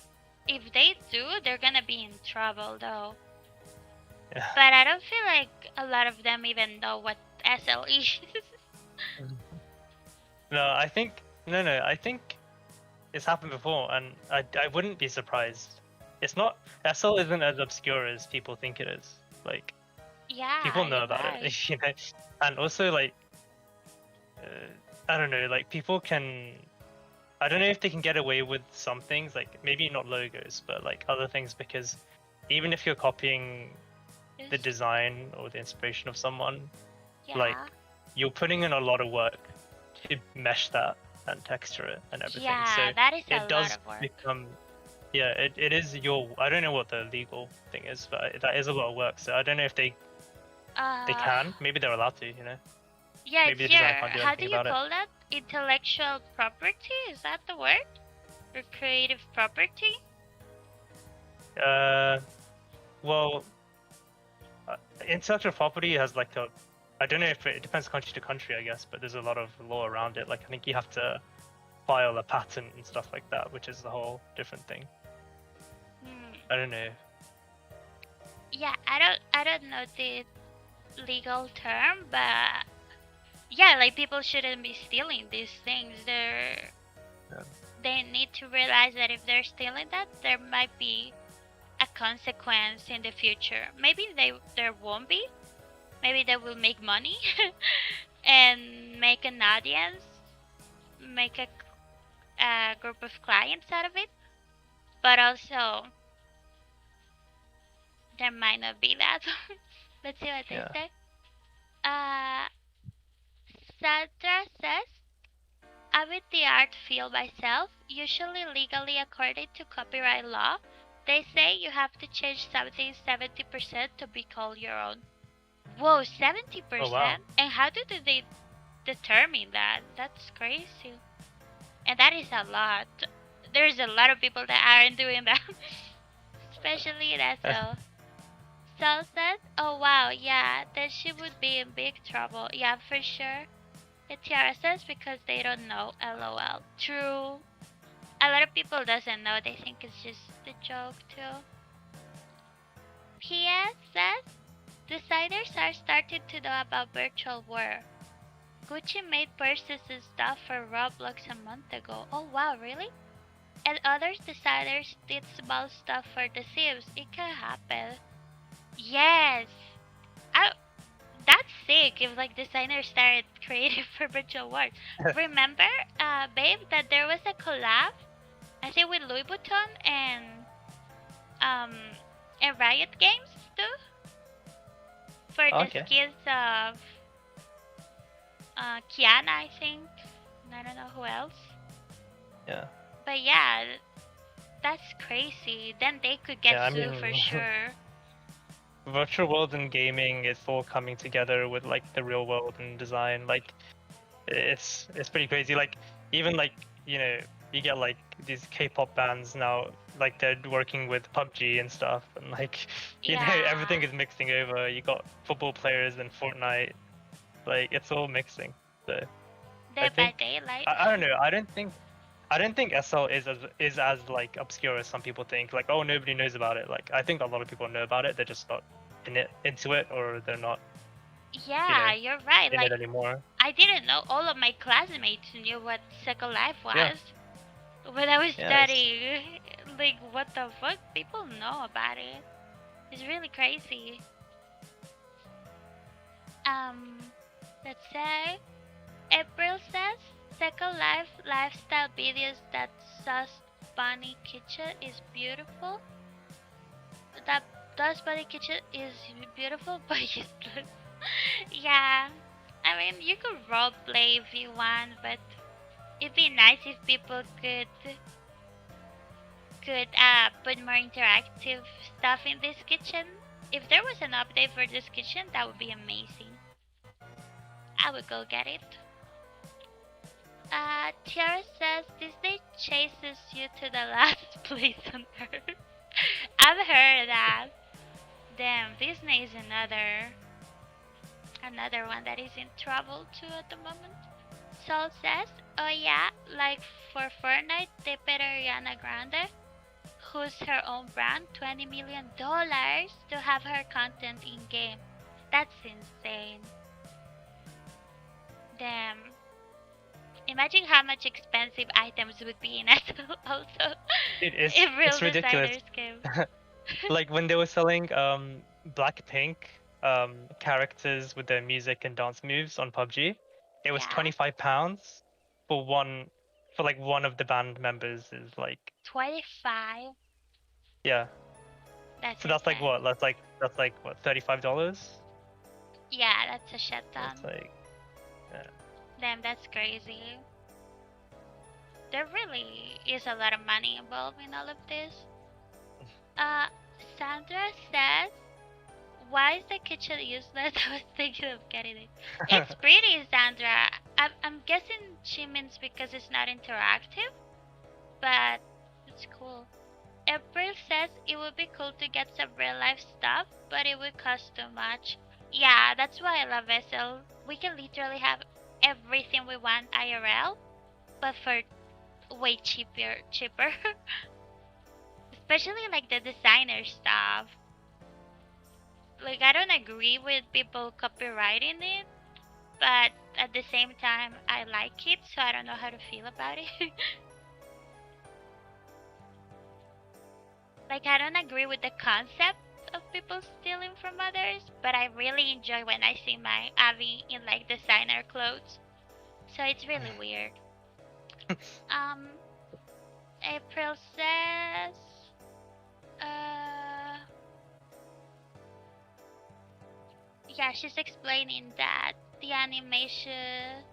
they're gonna be in trouble though. Yeah. But I don't feel like a lot of them even know what SL is. No, I think no. I think it's happened before, and I wouldn't be surprised. It's not SL isn't as obscure as people think it is. Like Yeah, people know you're about right. it, and also like uh, I don't know, like people can. I don't know if they can get away with some things, like maybe not logos, but like other things, because even if you're copying the Just, design or the inspiration of someone, like yeah. you're putting in a lot of work to mesh that and texture it and everything. Yeah, So that is a it lot does of work. become, yeah, it is your. I don't know what the legal thing is, but that is a lot of work. So I don't know if they Uh, can. Maybe they're allowed to. yeah, it's Maybe the designer here. can't do How do anything you about it. call that? Intellectual property? Is that the word? Or creative property? Well, intellectual property has like a. I don't know if it depends country to country, I guess, but there's a lot of law around it. Like I think you have to file a patent and stuff like that, which is a whole different thing. I don't know. Yeah, I don't know the legal term, but yeah, like people shouldn't be stealing these things. They need to realize that if they're stealing that, there might be a consequence in the future. Maybe there won't be. Maybe they will make money and make an audience, make a group of clients out of it. But also, there might not be that. Let's see what they say. Sandra says, I with the art field myself, usually legally according to copyright law. They say you have to change something 70% to be called your own. Whoa, 70%? Oh, wow. And how do they determine that? That's crazy. And that is a lot. There's a lot of people that aren't doing that. Especially that so. Sal said, oh wow, yeah, then she would be in big trouble. Yeah, for sure. The Tiara says because they don't know, lol. True. A lot of people doesn't know, they think it's just a joke too. PS says, designers are starting to know about virtual world. Gucci made purses and stuff for Roblox a month ago. Oh wow, really? And other designers did small stuff for The Sims. It can happen. Yes! That's sick if like designers started creating for virtual world. Remember, babe, that there was a collab, I think with Louis Vuitton um and Riot Games too, for the Okay. skins of Kiana, I think. And I don't know who else. Yeah. But yeah, that's crazy. Then they could get Yeah, I sued mean, for sure. virtual world and gaming is all coming together with like the real world and design. Like, it's pretty crazy. Like, even like, you know, you get like these K-pop bands now, like they're working with PUBG and stuff, and like, you know, everything is mixing over. You got football players and Fortnite, like it's all mixing. So I Dead by think Daylight. I don't know. I don't think SL is as like obscure as some people think. Like, oh, nobody knows about it. Like, I think a lot of people know about it. They're just not into it, or they're not, Yeah, you're right. in Like, it anymore. I didn't know all of my classmates knew what Second Life was. Yeah. When I was Yeah, studying, like, what the fuck? People know about it. It's really crazy. Let's say, April says, Second Life lifestyle videos that Sus Bunny Kitchen is beautiful. That Sus Bunny Kitchen is beautiful but useless. Yeah, I mean, you could roleplay if you want, but it'd be nice if people could put more interactive stuff in this kitchen. If there was an update for this kitchen, that would be amazing. I would go get it. Tiara says Disney chases you to the last place on earth. I've heard that. Damn, Disney is another one that is in trouble too at the moment. Sol says, oh yeah, like for Fortnite, they paid Ariana Grande, who's her own brand, $20 million to have her content in game. That's insane. Damn. Imagine how much expensive items would be in SL also. If real it's ridiculous. designers came. Like when they were selling Blackpink characters with their music and dance moves on PUBG, it was Yeah. £25 for one of the band members is like 25. yeah. That's So that's like insane. what? That's like what, $35? Yeah, that's a shit ton. That's like yeah. Damn, that's crazy. There really is a lot of money involved in all of this. Sandra says, why is the kitchen useless? I was thinking of getting it. It's pretty, Sandra. I'm guessing she means because it's not interactive, but it's cool. April says it would be cool to get some real life stuff, but it would cost too much. Yeah, that's why I love Vessel. We can literally have everything we want IRL, but for way cheaper. Especially like the designer stuff. Like I don't agree with people copywriting it, but at the same time I like it, so I don't know how to feel about it. Like I don't agree with the concept of people stealing from others, but I really enjoy when I see my Abby in like designer clothes. So it's really weird. Um, April says, uh, yeah, she's explaining that the animation,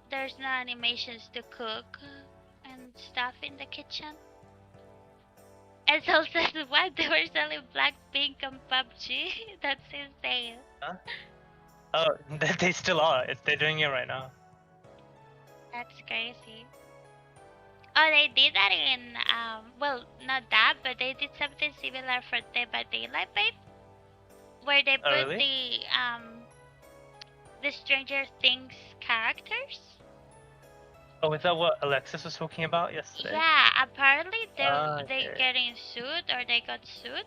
there's no animations to cook and stuff in the kitchen. And so says, what? They were selling Blackpink on PUBG? That's insane. Huh? Oh, they still are. They're doing it right now. That's crazy. Oh, they did that in, well, not that, but they did something similar for Dead by Daylight, babe, where they Oh, put really? the Stranger Things characters. Oh, is that what Alexis was talking about yesterday? Yeah, apparently they Okay. getting sued or they got sued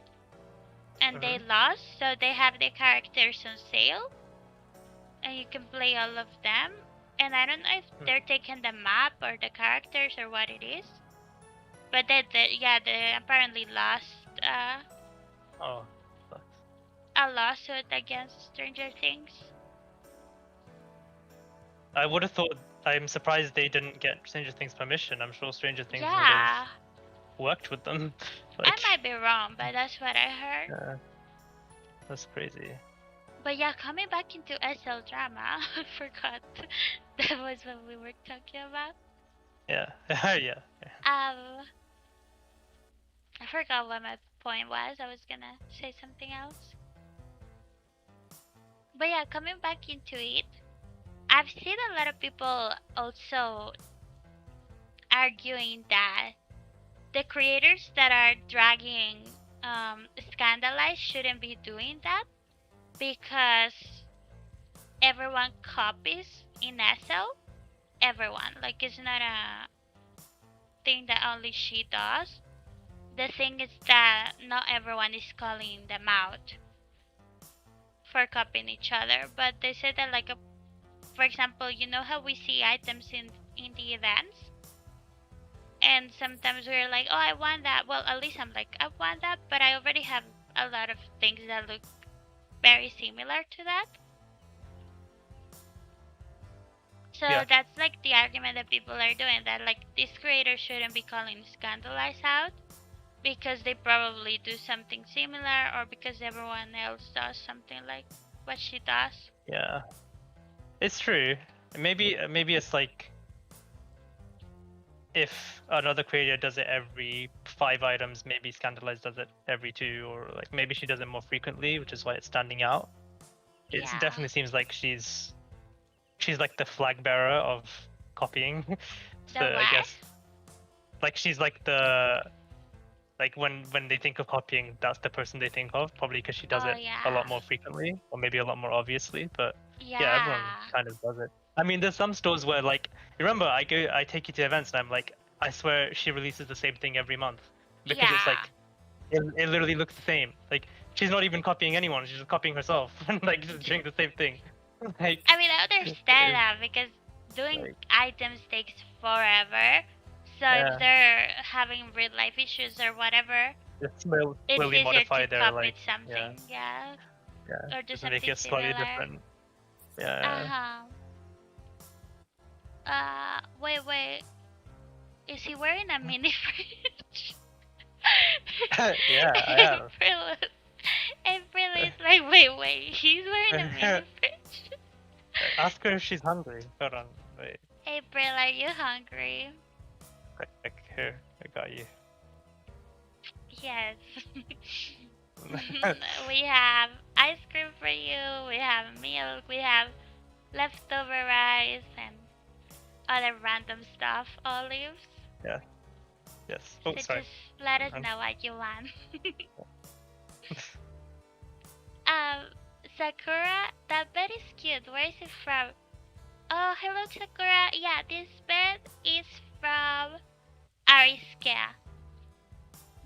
and they Mm-hmm. lost, so they have the characters on sale and you can play all of them. And I don't know if they're taking the map or the characters or what it is, but they apparently lost Oh, sucks. a lawsuit against Stranger Things. I would have thought. I'm surprised they didn't get Stranger Things permission. I'm sure Stranger Things would have Yeah, worked with them. I Like, might be wrong, but that's what I heard. yeah, that's crazy. But yeah, coming back into SL drama, I forgot that was what we were talking about. Yeah, yeah. I forgot what my point was. I was gonna say something else. But yeah, coming back into it, I've seen a lot of people also arguing that the creators that are dragging Scandalize shouldn't be doing that because everyone copies in SL. Everyone. Like, it's not a thing that only she does. The thing is that not everyone is calling them out for copying each other, but they said that, like, for example, you know how we see items in the events, and sometimes we're like, oh, I want that. Well, at least I'm like, I want that, but I already have a lot of things that look very similar to that. So Yeah. that's like the argument that people are doing, that like this creator shouldn't be calling Scandalize out because they probably do something similar or because everyone else does something like what she does. Yeah, it's true. Maybe it's like if another creator does it every 5 items, maybe Scandalize does it every 2, or like maybe she does it more frequently, which is why it's standing out. It Yeah. definitely seems like she's like the flag bearer of copying. The So what? I guess like she's like the like when they think of copying, that's the person they think of, probably because she does Oh it a lot more frequently or maybe a lot more obviously. But yeah, everyone yeah. kind of does it. I mean, there's some stores where like, you remember I take you to events and I'm like, I swear she releases the same thing every month because it's Yeah. like it literally looks the same. Like she's not even copying anyone; she's just copying herself and like just doing the same thing. Like, I mean, I understand it's that because doing like, items takes forever. So if yeah, they're having real life issues or whatever, just it's slowly easier modify to their copy like, something, yeah, yeah, or do just make something it slightly similar. different. Yeah. Uh-huh. Wait. Is he wearing a mini fridge? Yeah, I am. April is like, wait, he's wearing a mini fridge? Ask her if she's hungry. Hold on, wait. April, are you hungry? Quick, here, I got you. Yes. We have ice cream for you, we have milk, we have leftover rice and other random stuff, olives. Yeah. Yes. So Oh, sorry. just let us know what you want. um, Sakura, that bed is cute. Where is it from? Oh, hello Sakura. Yeah, this bed is from Ariska.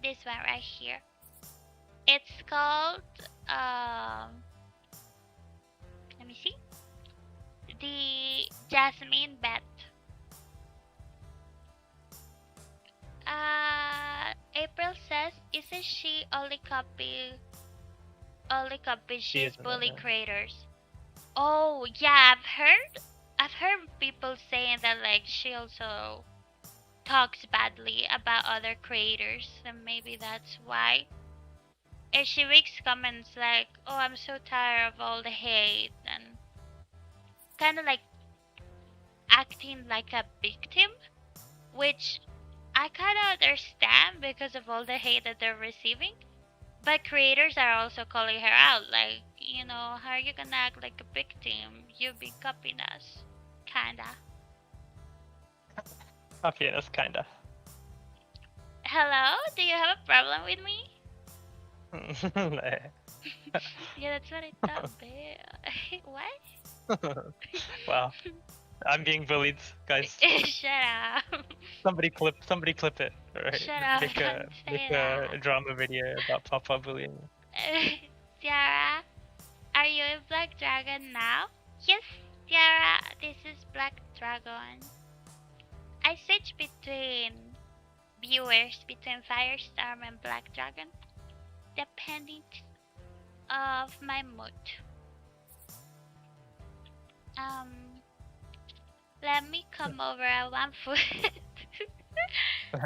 This one right here. It's called let me see. The Jasmine Bet. April says, isn't she only copy She she's isn't it, bully yeah. creators? Oh yeah, I've heard people saying that like she also talks badly about other creators, and maybe that's why. And she makes comments like, "Oh, I'm so tired of all the hate," and kind of like acting like a victim, which I kind of understand because of all the hate that they're receiving. But creators are also calling her out, like, how are you gonna act like a victim? You've been copying us. Kinda. Okay, that's kinda. Hello? Do you have a problem with me? Nah. Yeah, that's what I thought, babe. What? Wow. I'm being bullied, guys. Shut up. Somebody clip it. Alright. Shut up, Make a don't make say a that. drama video about Papa bullying. Tiara, are you in Black Dragon now? Yes, Tiara, this is Black Dragon. I switch between viewers between Firestorm and Black Dragon, depending of my mood. Um, Let me come over at 1 foot.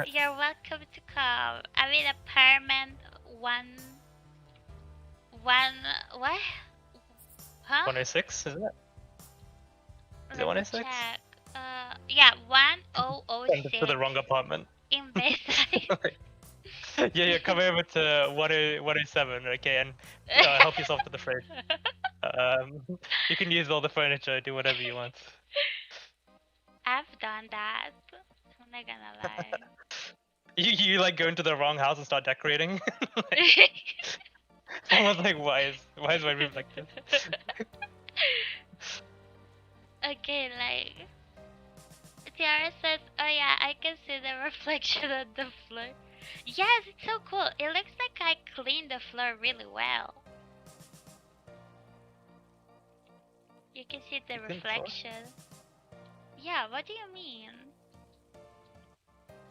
You're welcome to come. I mean apartment one what? Huh? 106, is it? Is it Let me 106? check. Yeah, Send it to the 1006 wrong apartment. in Bayside. Yeah, come over to 107, okay, and help yourself to the fridge. You can use all the furniture, do whatever you want. I've done that. I'm not gonna lie. You like go into the wrong house and start decorating. Like, someone's like, why is my room like this? Okay, like Tiara says, "Oh yeah, I can see the reflection on the floor." Yes, it's so cool. It looks like I cleaned the floor really well. You can see the You cleaned the floor? reflection. Yeah, what do you mean?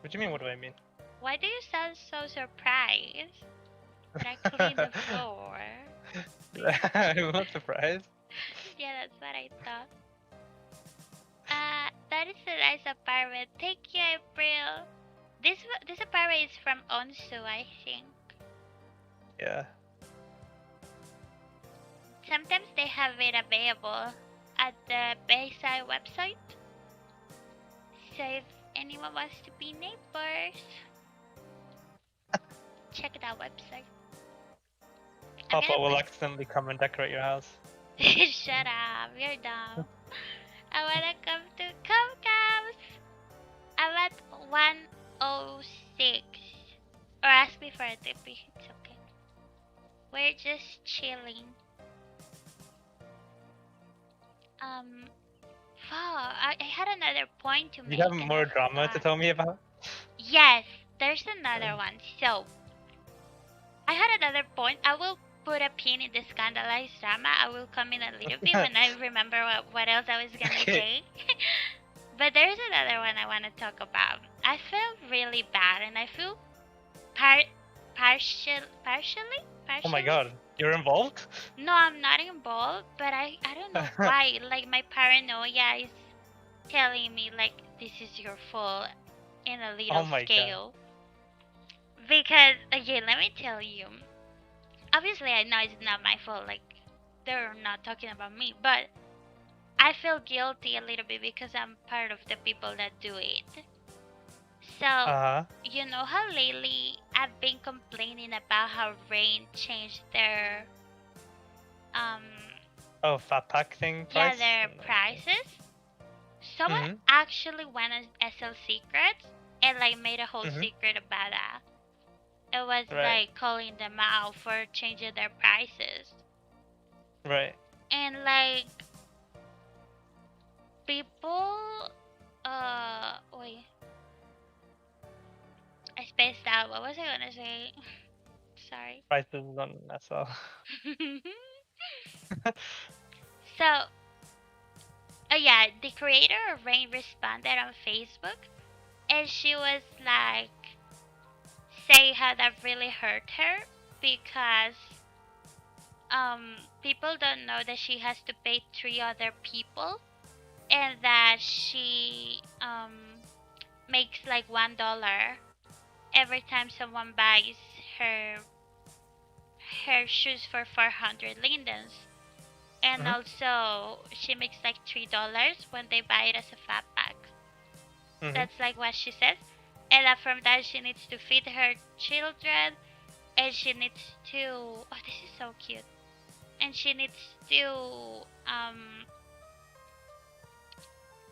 What do you mean? What do I mean? Why do you sound so surprised that I cleaned the floor? I'm not surprised. Yeah, that's what I thought. That is a nice apartment. Thank you, April. This apartment is from Onsu, I think. Yeah. Sometimes they have it available at the Bayside website. So if anyone wants to be neighbors, check that website. Papa will accidentally come and decorate your house. Shut up, you're dumb. I wanna come to Comcast. I'm at 106. Or ask me for a tippy. It's okay. We're just chilling. I had another point to You make have and more I drama to forgot. tell me about? Yes, there's another one. So, I had another point. I will put a pin in the scandalized drama. I will come in a little bit when I remember what else I was gonna Okay. say. But there's another one I want to talk about. I feel really bad, and I feel partially. Oh my god, you're involved? No, I'm not involved, but I don't know why. Like my paranoia is telling me like this is your fault in a Oh little my god. scale. Because again, let me tell you. Obviously, I know it's not my fault. Like they're not talking about me, but I feel guilty a little bit because I'm part of the people that do it. So, Uh-huh. you know how lately I've been complaining about how Rain changed their Oh, fat pack thing price? their prices. Someone Mm-hmm. actually went on SL Secrets and like made a whole Mm-hmm. secret about that. It was Right. like calling them out for changing their prices. Right. And like people wait. I spaced out. What was I gonna say? Sorry. Prices on SL. So, oh yeah, the creator of Rain responded on Facebook, and she was like, say how that really hurt her because people don't know that she has to pay three other people and that she makes like $1 every time someone buys her her shoes for 400 lindens, and Mhm. also she makes like $3 when they buy it as a fat pack. Mhm. That's like what she says. And from that she needs to feed her children, and she needs to, oh, this is so cute, and she needs to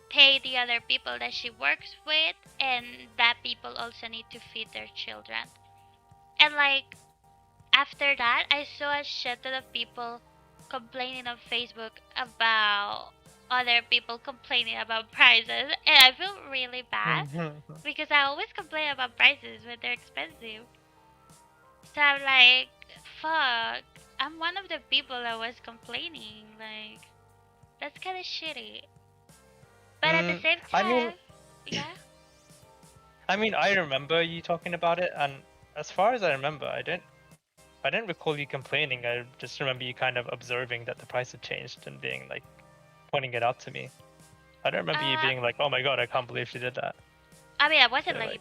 pay the other people that she works with, and that people also need to feed their children. And like after that, I saw a shit ton of people complaining on Facebook about other people complaining about prices, and I feel really bad Mhm. because I always complain about prices when they're expensive. So I'm like, fuck, I'm one of the people that was complaining. Like, that's kind of shitty. But at the Mm, same I mean, time, yeah. I remember you talking about it, and as far as I remember, I didn't recall you complaining. I just remember you kind of observing that the price had changed and being like pointing it out to me. I don't remember you Uh, being like, "Oh my god, I can't believe she did that." I mean, I wasn't So like, like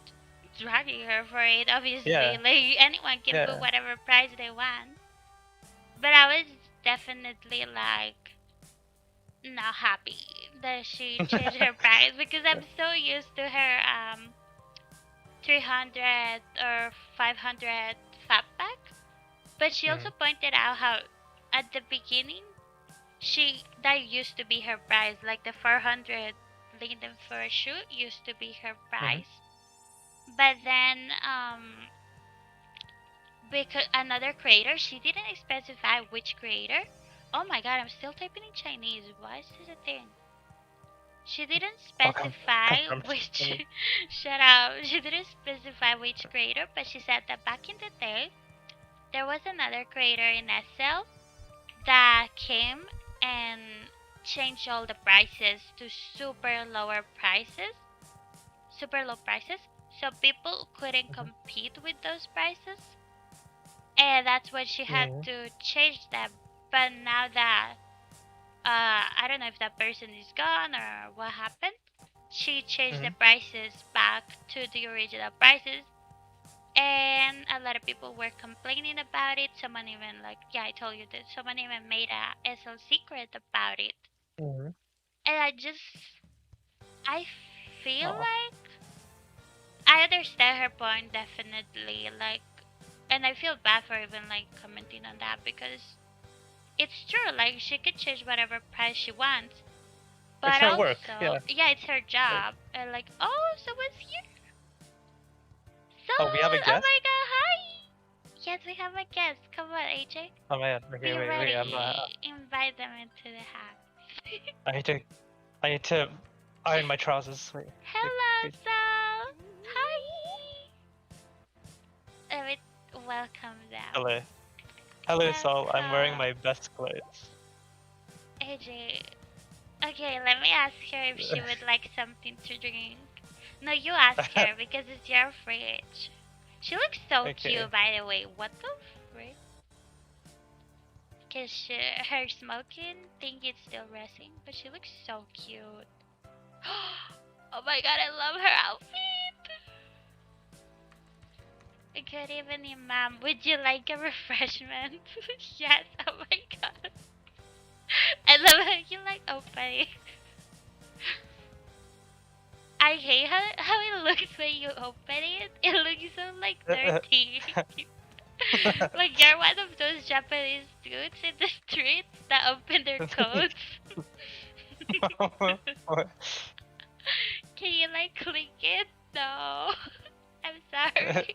dragging her for it, obviously. yeah, Like, anyone can put yeah. whatever price they want. But I was definitely like not happy that she changed her price because I'm so used to her 300 or 500 fat pack. But she also Mhm. pointed out how at the beginning that used to be her price, like the 400 linden for a shoe used to be her Mhm. price. But then because another creator, she didn't specify which creator. Oh my god, I'm still typing in Chinese. Why is this a thing? She didn't I'll specify confirm. which. Shut up. She didn't specify which creator, but she said that back in the day, there was another creator in SL that came and changed all the prices to super low prices, so people couldn't Mhm. compete with those prices. And that's when she had Mhm. to change them. But now that I don't know if that person is gone or what happened, she changed the Mhm. prices back to the original prices, and a lot of people were complaining about it. Someone even like, yeah, I told you that someone even made a SL secret about it. Mhm. And I feel Oh. like I understand her point definitely, like, and I feel bad for even like commenting on that because it's true, like she could change whatever price she wants. It's But her work. also, Yeah. yeah, it's her Like, job. And like, oh, someone's here. oh, we have a Someone! Oh guest. my god, hi! Yes, we have a guest. Come on, AJ. Oh my god. Okay, Be wait. I'm ready. Invite them into the house. I need to. I need to iron my trousers. Wait, Hello, wait. Sol. Hi. Let me welcome them. Hello. Hello, Saul. I'm wearing Welcome. my best clothes. AJ. Okay, let me ask her if she would like something to drink. No, you ask her because it's your fridge. She looks so Okay. cute, by the way. What the frick? Because her smoking thing is still resting, but she looks so cute. Oh my god, I love her outfit! Good evening, ma'am. Would you like a refreshment? Yes, oh my god. I love how you like opening. I hate how it looks when you open it. It looks so like dirty. Like you're one of those Japanese dudes in the streets that open their coats. Can you like click it? No. I'm sorry.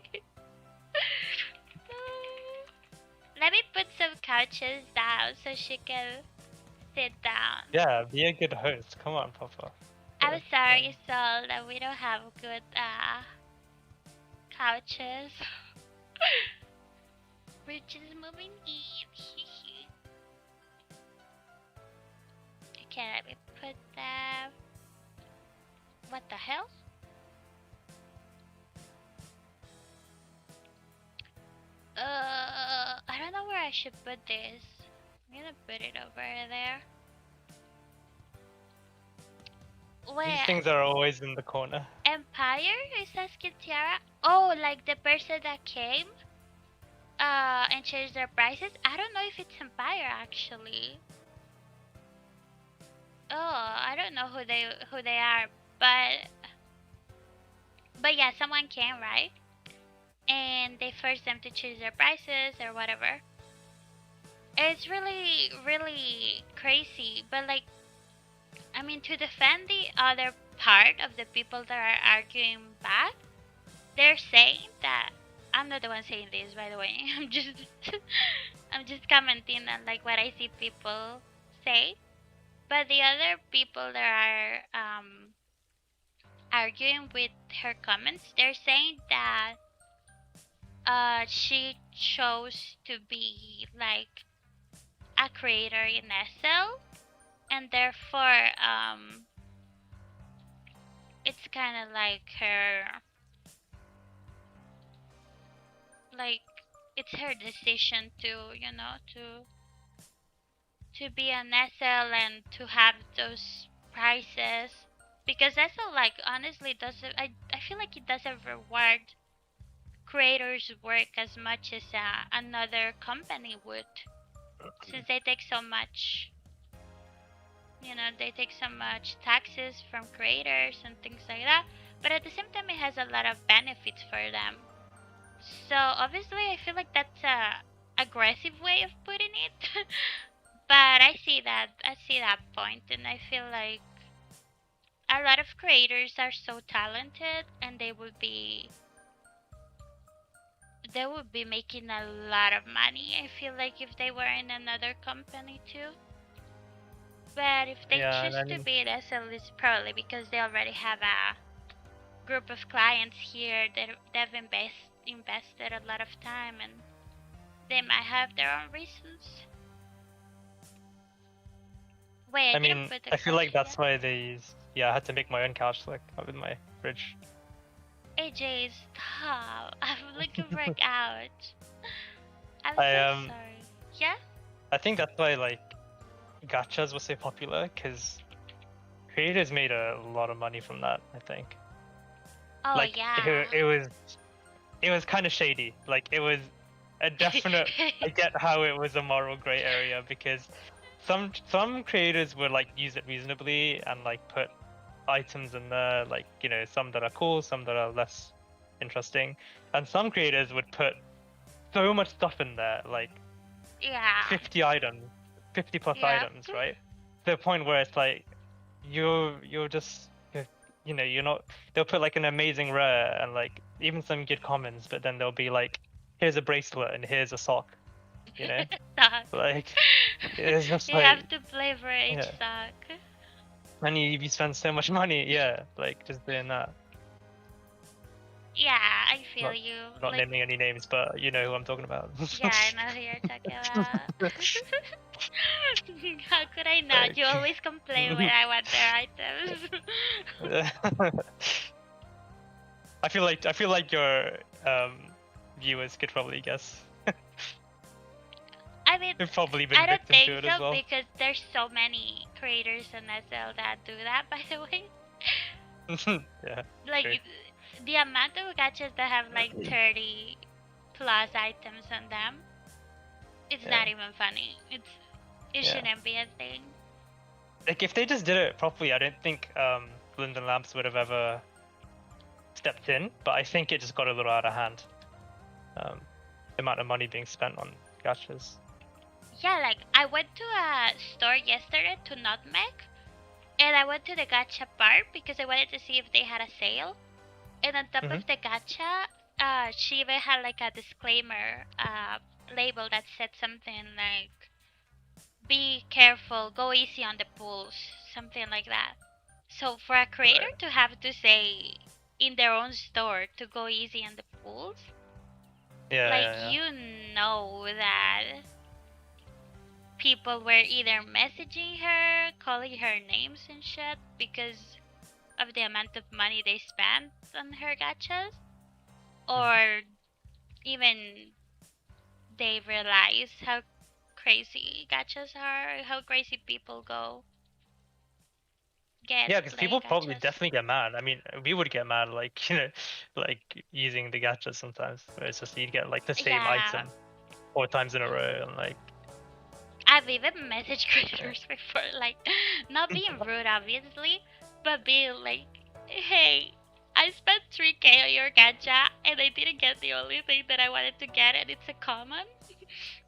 Let me put some couches down so she can sit down. Yeah, be a good host. Come on, Papa. I'm Okay. sorry, Sol, that we don't have good couches. We're just moving in. Okay, let me put that. What the hell? I don't know where I should put this. I'm gonna put it over there. These Where? things are always in the corner. Empire? Is asking Tiara? Oh, like the person that came? And changed their prices? I don't know if it's Empire actually. Oh, I don't know who they are, but yeah, someone came, right? And they forced them to choose their prices or whatever. It's really, really crazy. But like, I mean, to defend the other part of the people that are arguing back, they're saying that I'm not the one saying this, by the way. I'm just commenting on like what I see people say. But the other people that are arguing with her comments, they're saying that she chose to be like a creator in SL, and therefore it's kind of like her, like it's her decision to, to be an SL and to have those prices, because SL like honestly doesn't, I feel like it doesn't reward creators work as much as another company would, since they take so much, they take so much taxes from creators and things like that, but at the same time it has a lot of benefits for them. So obviously I feel like that's a aggressive way of putting it. But I see that point, and I feel like a lot of creators are so talented, and they would be making a lot of money. I feel like if they were in another company too. But if they Yeah, and choose I to mean, be at SL, it's probably because they already have a group of clients here that they've invested a lot of time, and they might have their own reasons. Wait, I didn't put the I feel couch like that's yet. why I had to make my own couch like with my fridge. AJ, stop! I'm looking for a couch. I'm I so sorry. Yeah? I think that's why like gachas was so popular because creators made a lot of money from that. I think Oh like yeah. it was kind of shady. Like it was a definite. I get how it was a moral gray area because some creators would like use it reasonably and like put items in there, like some that are cool, some that are less interesting, and some creators would put so much stuff in there, like Yeah. 50 items, 50 plus Yep. items, right? To the point where it's like you're just you're not. They'll put like an amazing rare and like even some good commons, but then they'll be like, here's a bracelet and here's a sock, you know, Sock. like it's just You have like to play for each yeah, sock. and you spend so much money, yeah, like just doing that. Yeah, I feel Not you. not Like, naming any names, but you know who I'm talking about. yeah, I know who you're talking about. How could I not? Like, You always complain when I want their items. I feel like your viewers could probably guess. I mean, They've probably I been don't victim to think it as so well. because there's so many creators in SL that do that, by the way. Yeah, Like, true. the amount of gachas that have like 30 plus items on them, it's Yeah, not even funny. It yeah. shouldn't be a thing. Like if they just did it properly, I don't think Linden Labs would have ever stepped in. But I think it just got a little out of hand. Um, the amount of money being spent on gachas. Yeah, like I went to a store yesterday to Nutmeg, and I went to the gacha part because I wanted to see if they had a sale. And on top Hmm. of the gacha, she even had like a disclaimer label that said something like, "Be careful, go easy on the pools," something like that. So for a creator Right. to have to say in their own store to go easy on the schools, Yeah, like yeah, you know that people were either messaging her, calling her names and shit because of the amount of money they spent on her gachas, yeah. or even they realize how crazy gachas are, how crazy people get Yeah, because playing people probably gachas. definitely get mad. I mean, we would get mad, like, like using the gacha sometimes, where it's just you'd get like the same Yeah, item 4 times in a row, and like, I've even messaged yeah. creators before, like, not being rude, obviously, but being like, hey, I spent 3K on your gacha and I didn't get the only thing that I wanted to get, and it's a common.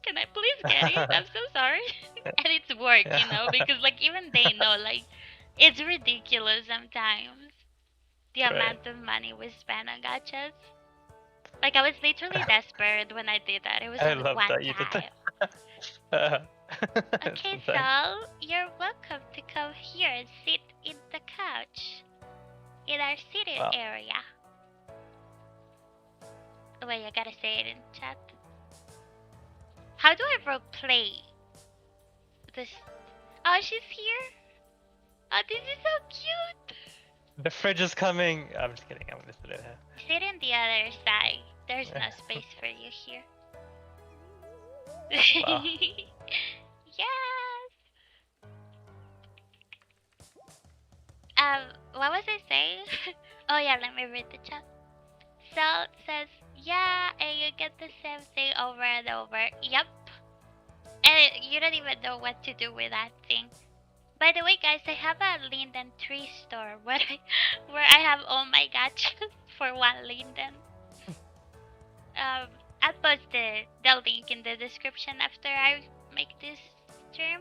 Can I please get it? I'm so sorry. And it's work, Yeah. because, like, even they know, like, it's ridiculous sometimes the Right. amount of money we spend on gachas. Like, I was literally desperate when I did that. It was I only love one that you did time. that. It's Okay, insane. Sol, you're welcome to come here and sit in the couch in our seated Wow. area. Wait, I gotta say it in chat. How do I roleplay this? Oh, she's here. Oh, this is so cute. The fridge is coming. I'm just kidding. I'm gonna sit it Sit in the other side. There's here. no space for you here. Wow. Yes. What was I saying? Oh yeah, let me read the chat. Sal says, yeah, and you get the same thing over and over. Yep. And you don't even know what to do with that thing. By the way, guys, I have a linden tree store where I have all my gachas for one linden. I'll post the link in the description after I make this stream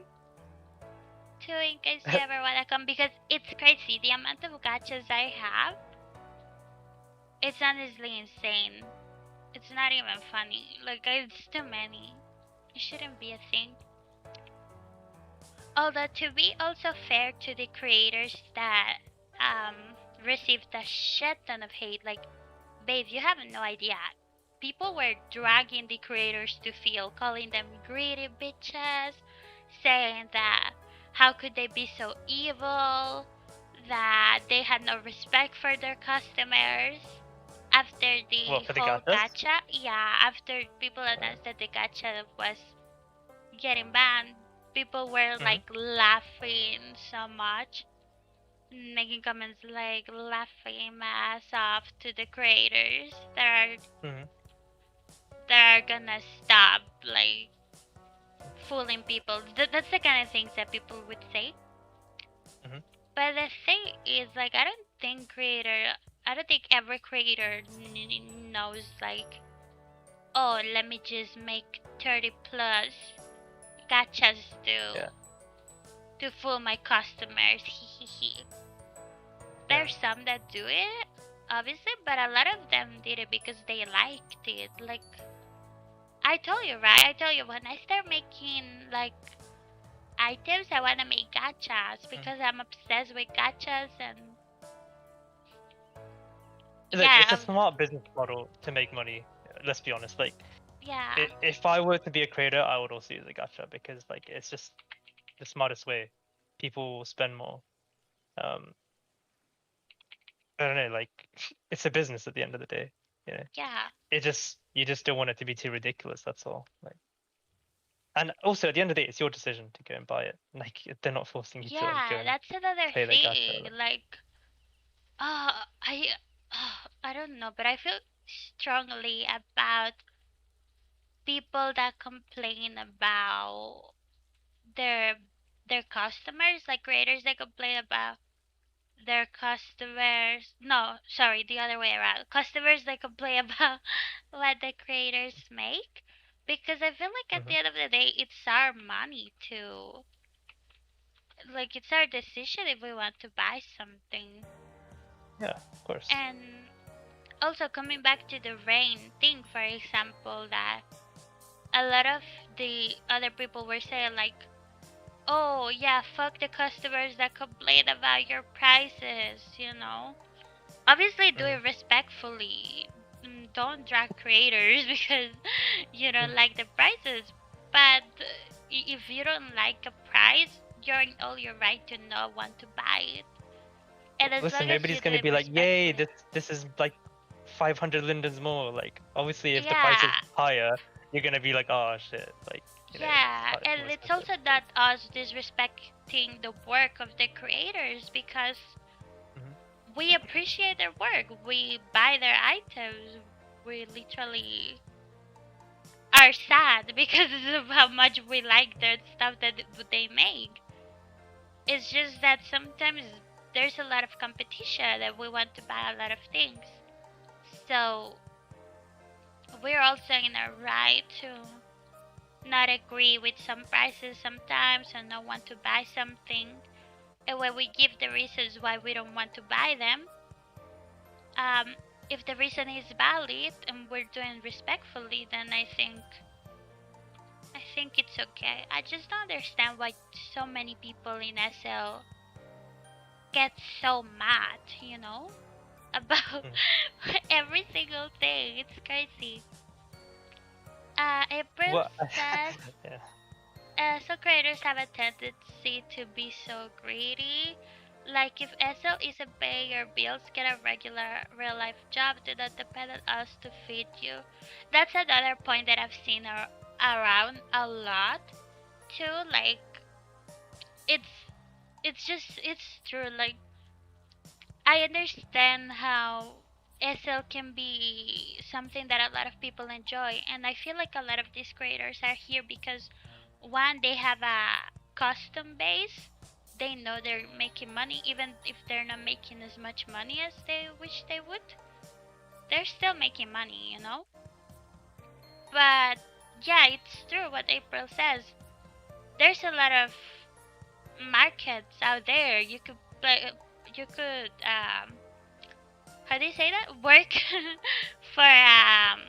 too, in case you ever wanna come, because it's crazy the amount of gachas I have. It's honestly insane. It's not even funny. Like, it's too many. It shouldn't be a thing. Although, to be also fair to the creators that received a shit ton of hate, like, babe, you have no idea. People were dragging the creators to feel, calling them greedy bitches, saying that how could they be so evil, that they had no respect for their customers. After Well, the for the whole gachas. gacha, yeah, after people announced that the gacha was getting banned, people were Mm-hmm. like laughing so much, making comments like laughing my ass off to the creators Mm-hmm. that are gonna stop like fooling people. That's the kind of things that people would say. Mm-hmm. But the thing is, like, I don't think every creator knows, like, oh, let me just make 30 plus gachas Yeah. to fool my customers. Yeah. There's some that do it, obviously, but a lot of them did it because they liked it. Like, I told you, right? I told you, when I start making like items, I wanna make gachas Mm. because I'm obsessed with gachas, and Look, yeah, it's a smart business model to make money. Let's be honest. Like, yeah, if I were to be a creator, I would also use a gacha because like it's just the smartest way. People will spend more. Um, I don't know. Like, it's a business at the end of the day. You know, yeah, it just you just don't want it to be too ridiculous. That's all. Like, and also at the end of the day, it's your decision to go and buy it. Like, they're not forcing you to like go yeah. and That's another play the gacha. thing. Like, I, I don't know, but I feel strongly about people that complain about their their customers, like creators that complain about their customers. No, sorry, the other way around. Customers that complain about what the creators make, because I feel like at Hmm. the end of the day, it's our money too. Like, it's our decision if we want to buy something. Yeah, of course. And also, coming back to the rain thing, for example, that a lot of the other people were saying, like, oh yeah, fuck the customers that complain about your prices. Obviously do Mm. it respectfully. don't drag creators because you don't like the prices. But if you don't like a price, you're in all your right to not want to buy it. And as Listen, long as nobody's you do gonna it be like, "Yay, respectfully. this is like 500 lindens more." Like, obviously, if the price is Yeah, higher, you're gonna be like, "Oh shit!" Like, it's yeah. more And it's expensive. also not us disrespecting the work of the creators because Mhm. we appreciate their work. We buy their items. We literally are sad because of how much we like their stuff that they make. It's just that sometimes there's a lot of competition and we want to buy a lot of things. So we're also in a right to not agree with some prices sometimes and not want to buy something. And when we give the reasons why we don't want to buy them, um, if the reason is valid and we're doing respectfully, then I think it's okay. I just don't understand why so many people in SL get so mad, about Mhm. every single thing. It's crazy. April Well, says, yeah. so creators have a tendency to be so greedy. Like if SL isn't paying your bills, get a regular real life job. Do not depend on us to feed you. That's another point that I've seen around a lot too. Like it's it's true. Like I understand how SL can be something that a lot of people enjoy, and I feel like a lot of these creators are here because one, they have a custom base. They know they're making money, even if they're not making as much money as they wish they would. They're still making money. But yeah, it's true what April says. There's a lot of markets out there. You could play. You could how do you say that? Work for um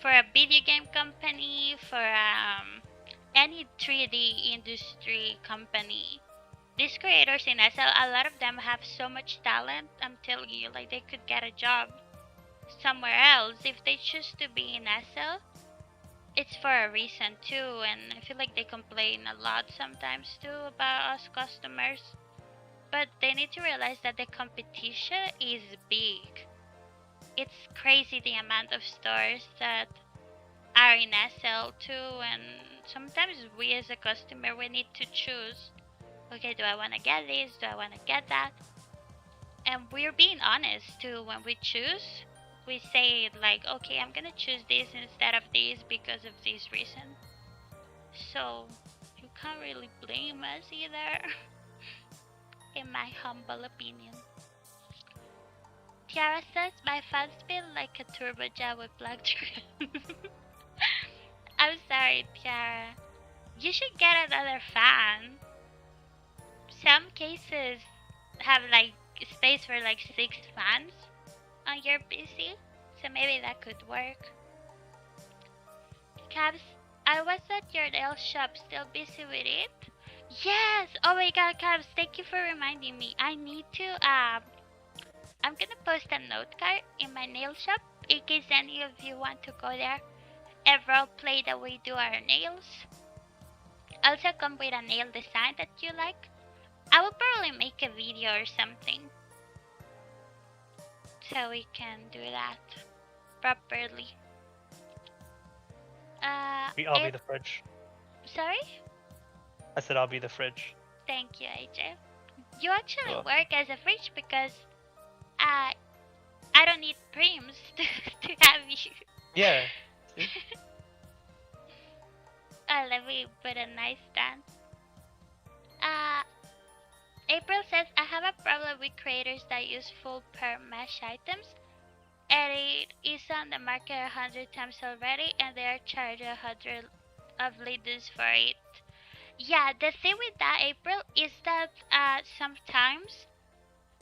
for a video game company, for any 3D industry company. These creators in SL, a lot of them have so much talent. I'm telling you, like they could get a job somewhere else if they choose to be in SL. It's for a reason too, and I feel like they complain a lot sometimes too about us customers. But they need to realize that the competition is big. It's crazy the amount of stores that are in SL too, and sometimes we as a customer we need to choose. Okay, do I want to get this? Do I want to get that? And we're being honest too when we choose. We say like, okay, I'm gonna choose this instead of this because of this reason. So you can't really blame us either, in my humble opinion. Tiara says my fans feel like a turbo jet with black trim. I'm sorry, Tiara. You should get another fan. Some cases have like space for like 6 fans on your PC, so maybe that could work. Cabs, I was at your nail shop, still busy with it. Yes! Oh my god, Cabs, thank you for reminding me. I need to I'm gonna post a note card in my nail shop in case any of you want to go there and role play the way we do our nails. Also come with a nail design that you like. I will probably make a video or something so we can do that properly. I'll be It. the fridge. Sorry. I said I'll be the fridge. Thank you, AJ. You actually Well, work as a fridge because uh, I don't need prims to have you. yeah. See? Let me put a nice stand. Uh, April says I have a problem with creators that use full per mesh items, and it is on the market 100 times already, and they are charged 100 of leaders for it. Yeah, the thing with that, April, is that sometimes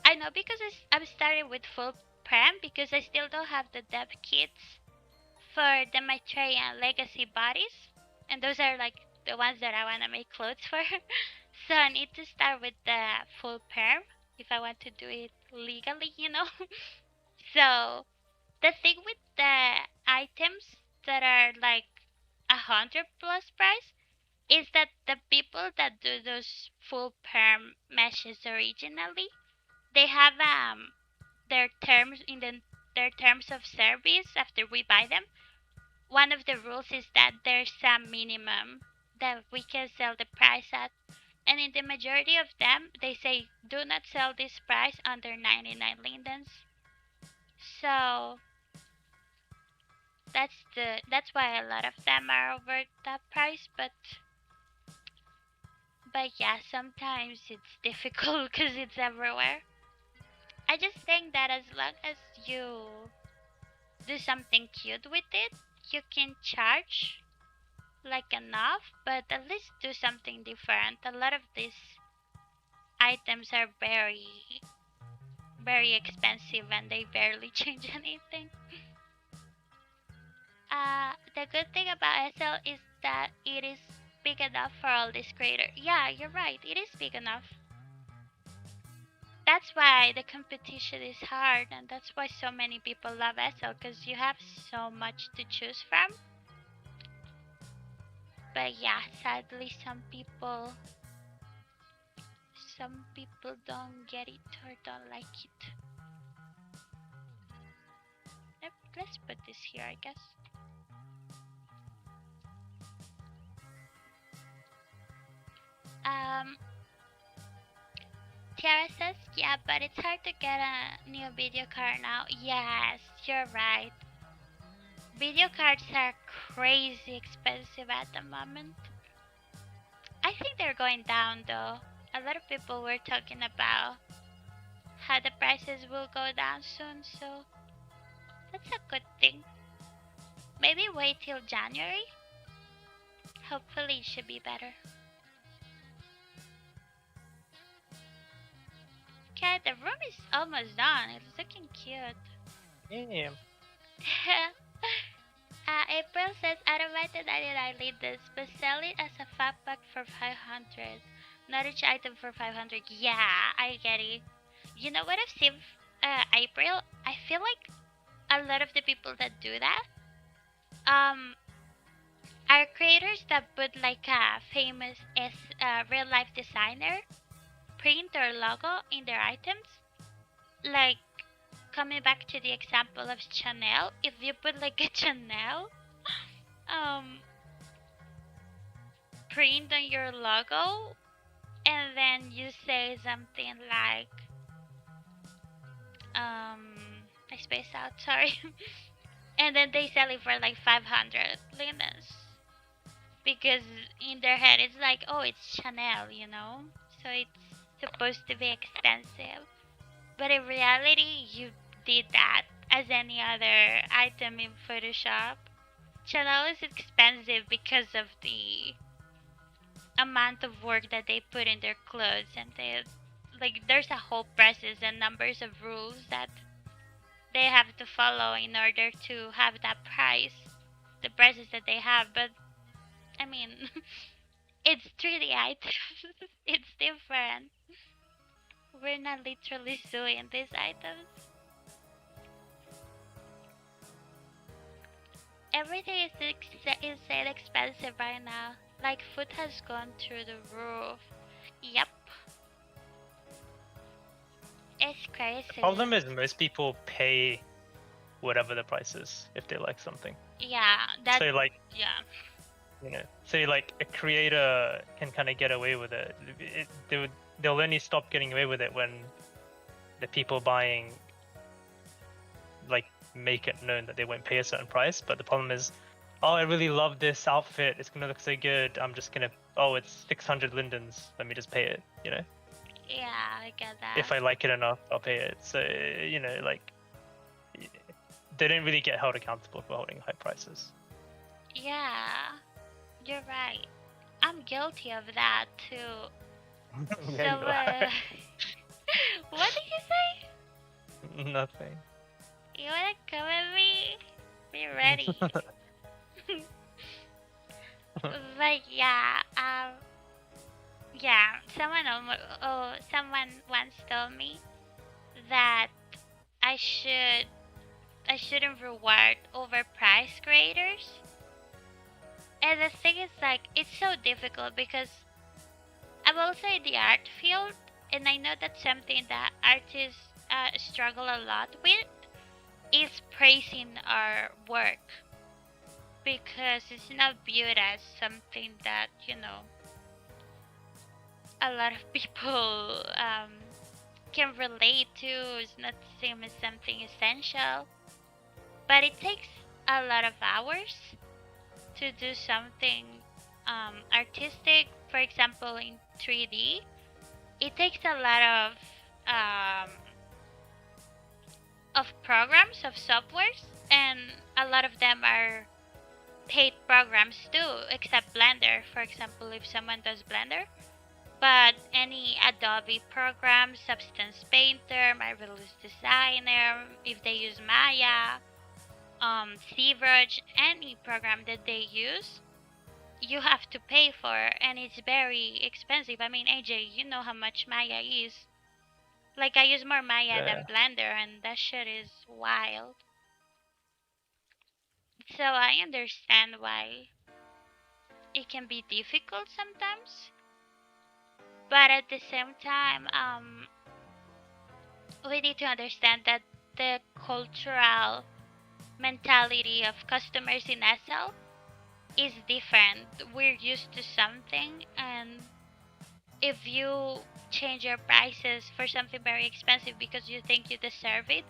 I know because I'm starting with full prem because I still don't have the dev kits for the Maitreya legacy bodies, and those are like the ones that I want to make clothes for. So I need to start with the full perm if I want to do it legally. So The thing with the items that are like 100 plus price is that the people that do those full perm meshes originally, they have their terms in their terms of service after we buy them. One of the rules is that there's a minimum that we can sell the price at. And in the majority of them, they say do not sell this price under 99 lindens. So that's why a lot of them are over that price. But yeah, sometimes it's difficult because it's everywhere. I just think that as long as you do something cute with it, you can charge like enough, but at least do something different. A lot of these items are very expensive and they barely change anything. The good thing about SL is that it is big enough for all these creators. Yeah, you're right. It is big enough. That's why the competition is hard, and that's why so many people love SL because you have so much to choose from. But yeah, sadly, some people don't get it or don't like it. Yep, let's put this here, I guess. Um, Tiara says, yeah, but it's hard to get a new video card now. Yes, you're right. Video cards are crazy expensive at the moment. I think they're going down though. A lot of people were talking about how the prices will go down soon, so that's a good thing. Maybe wait till January. Hopefully it should be better. Okay, the room is almost done. It's looking cute. Yeah. April says, I don't mind the 99 liters, but sell it as a fat pack for 500. Not each item for 500. Yeah, I get it. You know what I've seen, April? I feel like a lot of the people that do that um, are creators that put like a famous real life designer print or logo in their items. Like, coming back to the example of Chanel, if you put like a Chanel um, print on your logo and then you say something like I spaced out, sorry. And then they sell it for like 500 linens because in their head it's like, oh, it's Chanel, you know, so it's supposed to be expensive, but in reality you did that as any other item in Photoshop. Chanel is expensive because of the amount of work that they put in their clothes, and they like there's a whole process and numbers of rules that they have to follow in order to have that price, the prices that they have. But I mean, it's 3D items. It's different. We're not literally suing these items. Everything is insane expensive right now. Like food has gone through the roof. Yep, it's crazy. Problem is most people pay whatever the price is if they like something. Yeah, that. So like, Yeah. you know, say like a creator can kind of get away with it. They'll only stop getting away with it when the people buying like make it known that they won't pay a certain price. But the problem is, oh, I really love this outfit. It's gonna look so good. I'm just gonna, oh, it's 600 lindens. Let me just pay it. You know. Yeah, I get that. If I like it enough, I'll pay it. So you know, like they don't really get held accountable for holding high prices. Yeah, you're right. I'm guilty of that too. So, Yeah, you are. what did you say? Nothing. You wanna come with me? Be ready. But yeah, yeah. Someone once told me that I should I shouldn't reward overpriced creators. And the thing is, like, it's so difficult because I'm also in the art field, and I know that's something that artists struggle a lot with is praising our work because it's not viewed as something that a lot of people can relate to. It's not the same as something essential, but it takes a lot of hours to do something artistic. For example, in 3D, it takes a lot um, of programs, of softwares, and a lot of them are paid programs too, except Blender. For example, if someone does Blender, but any Adobe program, Substance Painter, Marvelous Designer, if they use Maya, ZBrush, any program that they use, you have to pay for, and it's very expensive. I mean, AJ, you know how much Maya is. Like, I use more Maya Yeah. than Blender, and that shit is wild. So I understand why it can be difficult sometimes, but at the same time, we need to understand that the cultural mentality of customers in SL is different. We're used to something, and if you change your prices for something very expensive because you think you deserve it,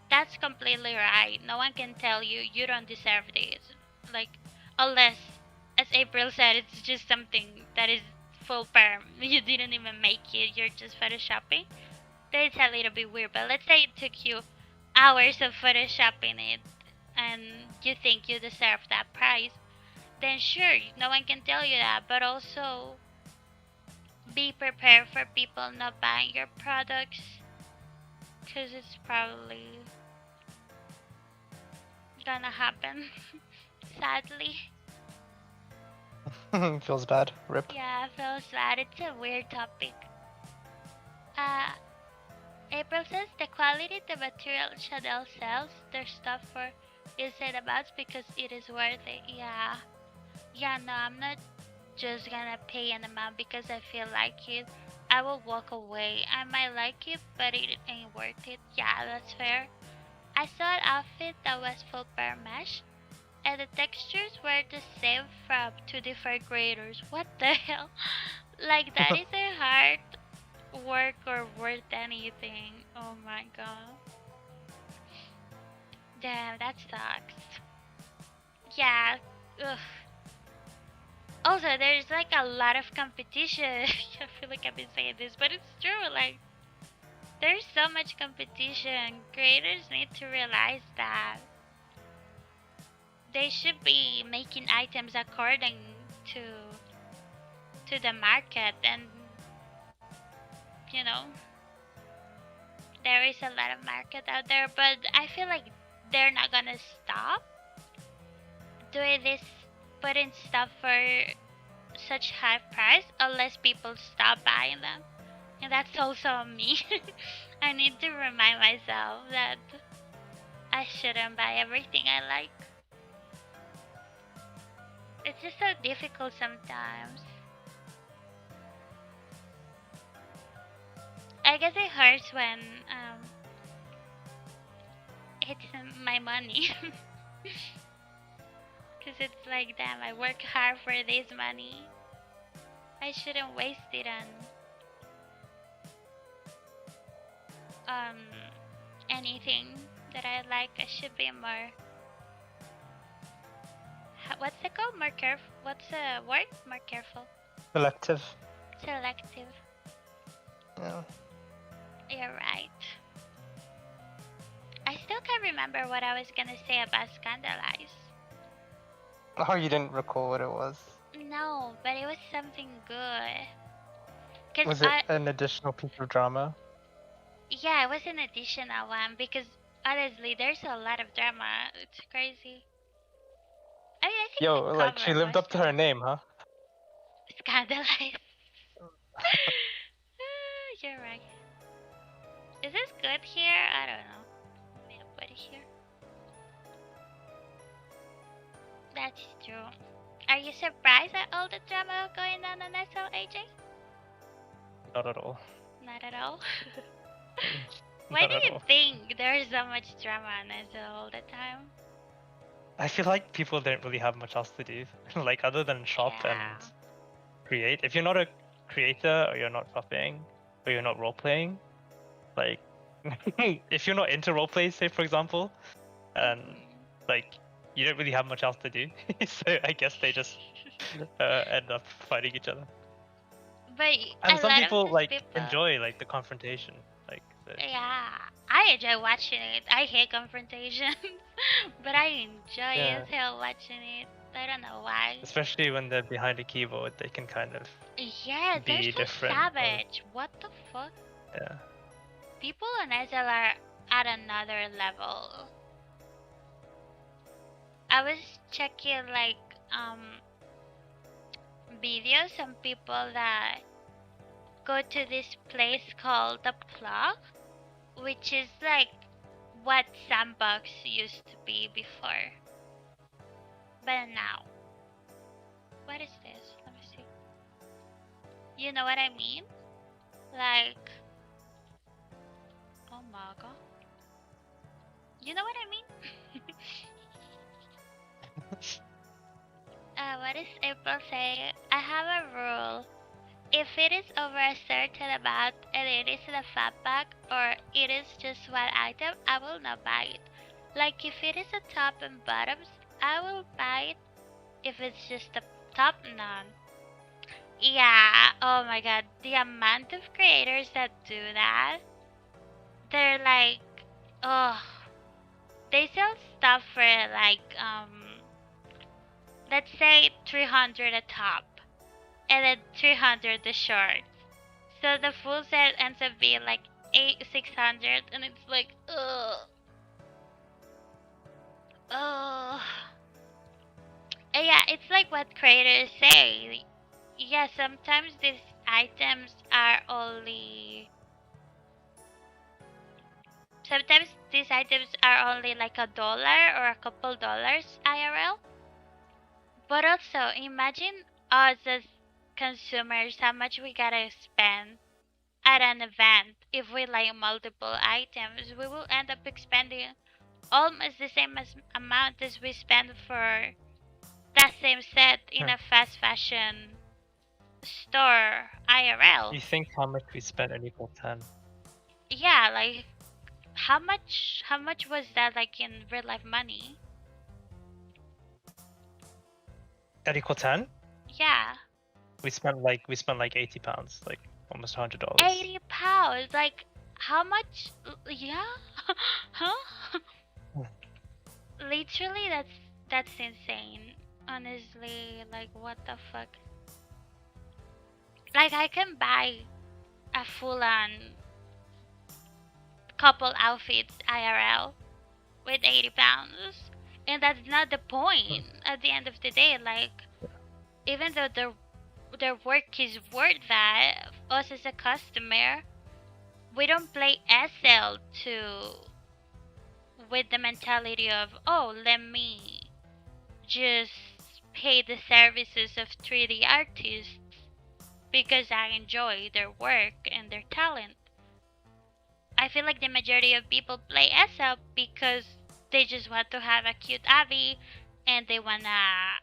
that's completely right. No one can tell you you don't deserve this. Like, unless, as April said, it's just something that is full perm. You didn't even make it, you're just photoshopping. That's a little bit weird, but let's say it took you hours of photoshopping it and you think you deserve that price, then sure, no one can tell you that, but also be prepared for people not buying your products because it's probably gonna happen, sadly. Feels bad. Rip. Yeah, it feels bad. It's a weird topic. Uh, April says the quality the material Chanel sells their stuff for isn't about because it is worth it. Yeah. Yeah, no, I'm not just gonna pay an amount because I feel like it. I will walk away. I might like it, but it ain't worth it. Yeah, that's fair. I saw an outfit that was full pair mesh, and the textures were the same from two different creators. What the hell? Like, that is a hard work or worth anything. Oh my god. Damn, that sucks. Yeah. Ugh. Also, there's like a lot of competition. I feel like I've been saying this, but it's true. Like, there's so much competition. Creators need to realize that they should be making items according to to the market, and you know there is a lot of market out there, but I feel like they're not gonna stop doing this, putting stuff for such high price unless people stop buying them. And that's also me. I need to remind myself that I shouldn't buy everything I like. It's just so difficult sometimes. I guess it hurts when it's my money. Because it's like, damn, I work hard for this money. I shouldn't waste it on um anything that I like. I should be more. What's it called? More careful. What's the word? More careful. Selective. Selective. Yeah. You're right. I still can't remember what I was gonna say about Scandalize. Oh, you didn't recall what it was. No, but it was something good. Cause Was it an additional piece of drama? yeah, it was an additional one because honestly, there's a lot of drama. It's crazy. I mean, I think Yo, the like she cover lived was up to her name, huh? Scandalize. You're right. Is this good here? I don't know. Let me put it here. That's true. Are you surprised at all the drama going on SL, AJ? Not at all. Not at all. Why Not do at you all. think there's so much drama on SL all the time? I feel like people don't really have much else to do, like other than shop Yeah. and create. If you're not a creator, or you're not shopping, or you're not role playing, like if you're not into role play, say for example, and like you don't really have much else to do, so I guess they just end up fighting each other. But And a some lot of people these like people, enjoy like the confrontation, like so. yeah, I enjoy watching it. I hate confrontations, but I enjoy Yeah. as hell watching it. I don't know why. Especially when they're behind a keyboard, they can kind of Yeah, they're be so different. savage. What the fuck? Yeah. People on SL are at another level. I was checking like videos on people that go to this place called the Plug, which is like what Sandbox used to be before. But now, what is this? Let me see. You know what I mean? Like, oh my god. You know what I mean? What is April saying? I have a rule. If it is over a certain amount and it is in a fat bag or it is just one item, I will not buy it. Like if it is a top and bottoms, I will buy it. If it's just a top, none. Yeah, oh my god, the amount of creators that do that, they're like, oh, they sell stuff for like, let's say 300 a top, and then 300 the shorts. So the full set ends up being like 600, and it's like, ugh. Ugh. And yeah, it's like what creators say. Yeah, sometimes these items are only. Sometimes these items are only like $1 or a couple dollars IRL. But also, imagine us as consumers how much we gotta spend at an event. If we like multiple items, we will end up expending almost the same amount as we spend for that same set in a fast fashion store IRL. You think how much we spent on equal 10? Yeah, like how much was that like in real life money? At equal 10? Yeah. We spent like £80, like almost $100. £80. Like how much? Yeah. Huh? Literally, that's insane. Honestly, like what the fuck? Like I can buy a full-on couple outfits IRL with £80, and that's not the point. At the end of the day, like even though their work is worth that, us as a customer, we don't play SL to with the mentality of, oh, let me just pay the services of 3D artists because I enjoy their work and their talent. I feel like the majority of people play SL because they just want to have a cute Abby and they wanna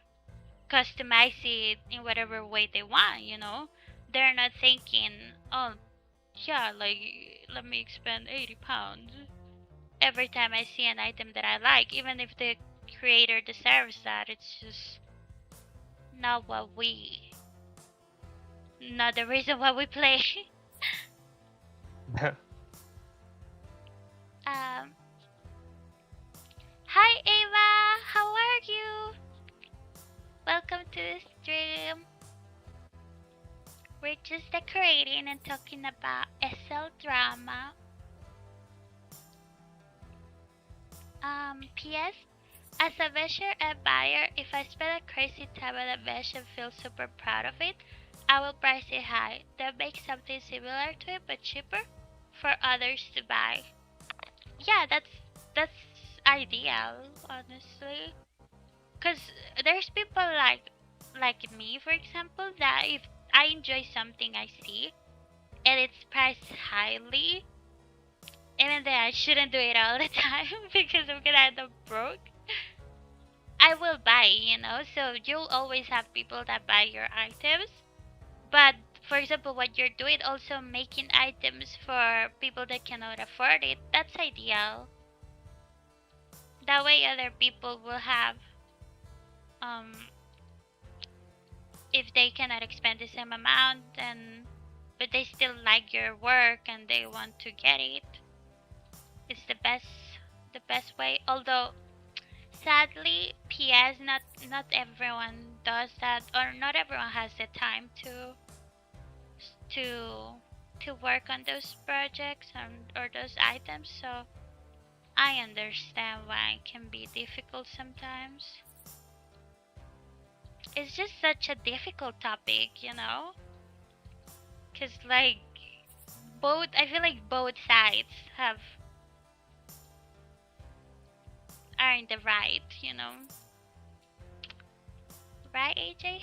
customize it in whatever way they want, you know? They're not thinking, oh, yeah, like, let me spend £80 every time I see an item that I like, even if the creator deserves that. It's just not not the reason why we play. Hi Ava, how are you? Welcome to the stream. We're just decorating and talking about SL drama. PS, as a vesher and buyer, if I spend a crazy time on a mesh and feel super proud of it, I will price it high. Then make something similar to it but cheaper for others to buy. Yeah, that's ideal, honestly. Cause there's people like me, for example, that if I enjoy something I see and it's priced highly, even though I shouldn't do it all the time because I'm gonna end up broke, I will buy, you know. So you'll always have people that buy your items. But for example, what you're doing, also making items for people that cannot afford it, that's ideal. That way, other people will have, um, if they cannot expend the same amount, and but they still like your work and they want to get it. It's the best way. Although sadly, PS, not everyone does that, or not everyone has the time to to work on those projects or those items. So I understand why it can be difficult sometimes. It's just such a difficult topic, you know? Cause like both, I feel like both sides have are in the right, you know? Right, AJ?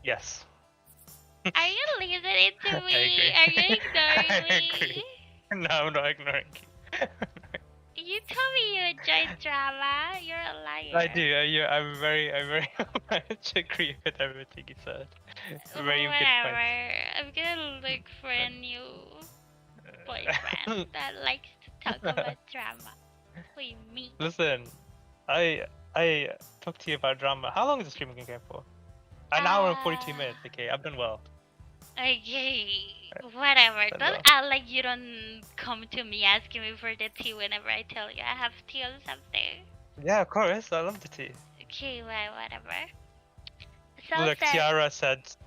Yes. Are you listening to I me? agree. Are you ignoring I me? agree. No, I'm not ignoring you. You told me you enjoy drama. You're a liar. I do. I'm very much agree with everything you said. Very good Whatever. points. I'm gonna look for a new boyfriend that likes to talk about drama with me. Listen, I talked to you about drama. How long is the stream going for? An hour and 42 minutes. Okay, I've done well. Okay, whatever. Done Don't well. act like you don't come to me asking me for the tea whenever I tell you I have tea or something. Yeah, of course. I love the tea. Okay, well, whatever. So Look, says,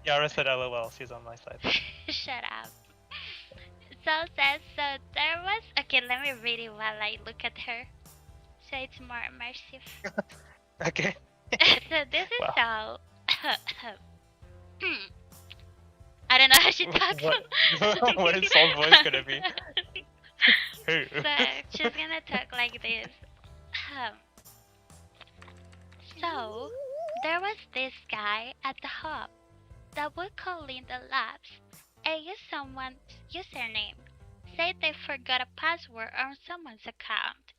Tiara said LOL. She's on my side. shut up. So says, so there was. Okay, let me read it while I look at her. So it's more immersive. Okay. So this is Wow. so. I don't know how she talks. What is Soul's voice gonna be? So she's gonna talk like this. So there was this guy at the hub that would call in the labs and use someone's username. Say they forgot a password on someone's account.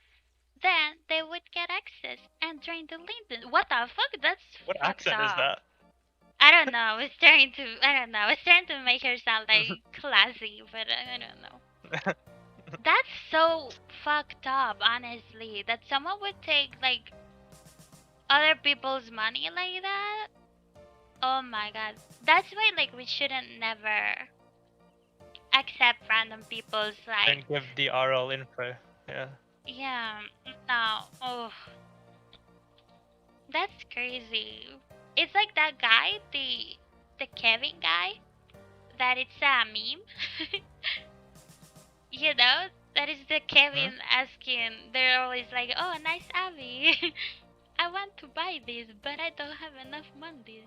Then they would get access and drain the link. What the fuck? That's What fucked accent is up. that? I don't know. I was trying to. I don't know. I was trying to make her sound like classy, but I don't know. That's so fucked up, honestly. That someone would take like other people's money like that. Oh my god. That's why like we shouldn't never accept random people's like. And give the RL info. Yeah. Yeah. No. Oh, that's crazy. It's like that guy, the Kevin guy. That it's a meme. You know, that is the Kevin asking. They're always like, "Oh, nice Abby. I want to buy this, but I don't have enough money.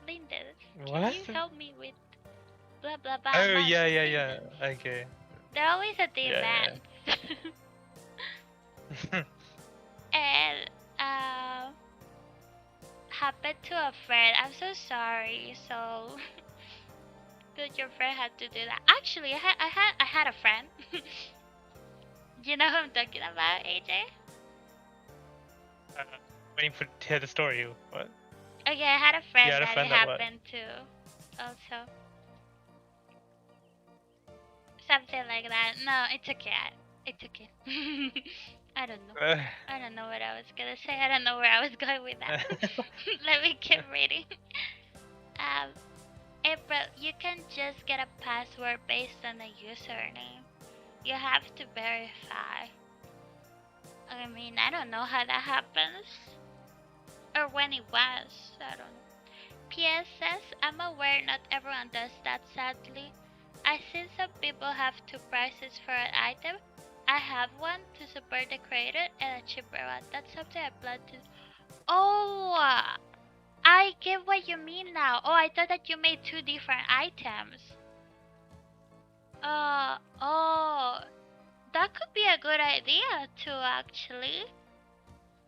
Linda, can What? you help me with blah blah blah?" Oh amount yeah, of yeah, yeah. Lindas?" Okay. They're always at the Yeah, event. yeah. And happened to a friend. I'm so sorry. So that your friend had to do that. Actually, I had a friend. You know who I'm talking about, AJ? uh, waiting for to hear the story. What? Okay, I had a friend had a that friend it that what? happened to. Also, something like that. No, it's okay. It's okay. I don't know. I don't know what I was gonna say. I don't know where I was going with that. Let me keep reading. Um, April, you can just get a password based on a username. You have to verify. I mean, I don't know how that happens. Or when it was. I don't know. PS says, I'm aware not everyone does that sadly. I've seen some people have two prices for an item. I have one to support the creator and a cheaper one. That's something I plan to. Oh, I get what you mean now. Oh, I thought that you made two different items. Oh, that could be a good idea too, actually.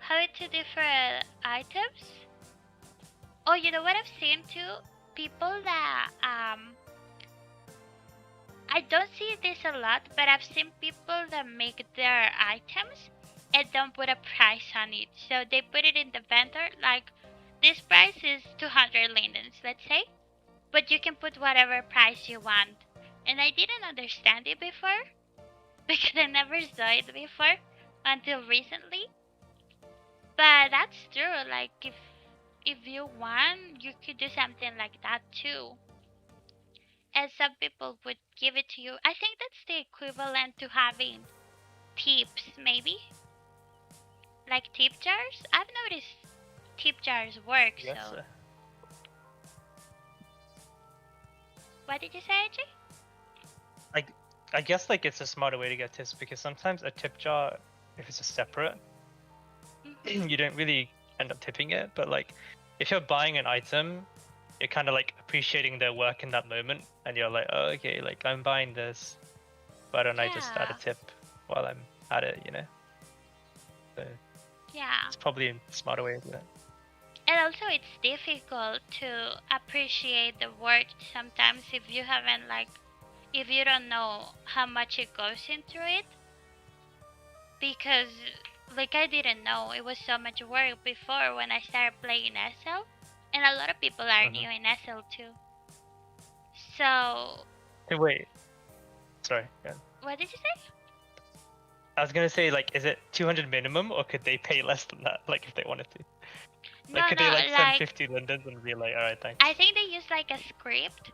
how to different items. Oh, you know what I've seen too? People that I don't see this a lot, but I've seen people that make their items and don't put a price on it. So they put it in the vendor, like this price is 200 lindens, let's say, but you can put whatever price you want. And I didn't understand it before because I never saw it before until recently. But that's true. Like if you want, you could do something like that too. And some people would give it to you. I think that's the equivalent to having tips, maybe? Like tip jars? I've noticed tip jars work, Yes. so. What did you say, AJ? I guess like it's a smarter way to get tips because sometimes a tip jar, if it's a separate, you don't really end up tipping it. But like, if you're buying an item, you're kind of like appreciating their work in that moment, and you're like, oh, okay, like I'm buying this, why don't I just add a Yeah. tip while I'm at it, you know? So Yeah. it's probably a smarter way to do it. And also, it's difficult to appreciate the work sometimes if you haven't, like, if you don't know how much it goes into it. Because, like, I didn't know it was so much work before when I started playing SL. And a lot of people are Mhm. new in SL too. So, Hey, wait, sorry. Yeah. what did you say? I was gonna say, like, is it 200 minimum, or could they pay less than that, like, if they wanted to? Like, No, could they no, like send like, 50 lindens and be like, all right, thanks? I think they use like a script.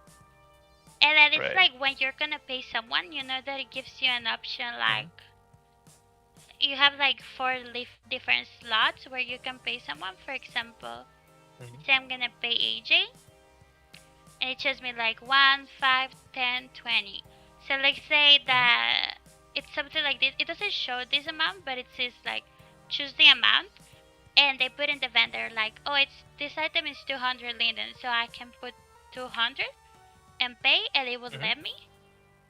And then it's Right. like when you're gonna pay someone, you know that it gives you an option like you have like four different slots where you can pay someone. For example, Mhm. say I'm gonna pay AJ, and it shows me like 1, 5, 10, 20. So let's say that it's something like this. It doesn't show this amount, but it says like choose the amount, and they put in the vendor like, oh, it's this item is 200 linden, so I can put 200 and pay, and it would Mhm. let me.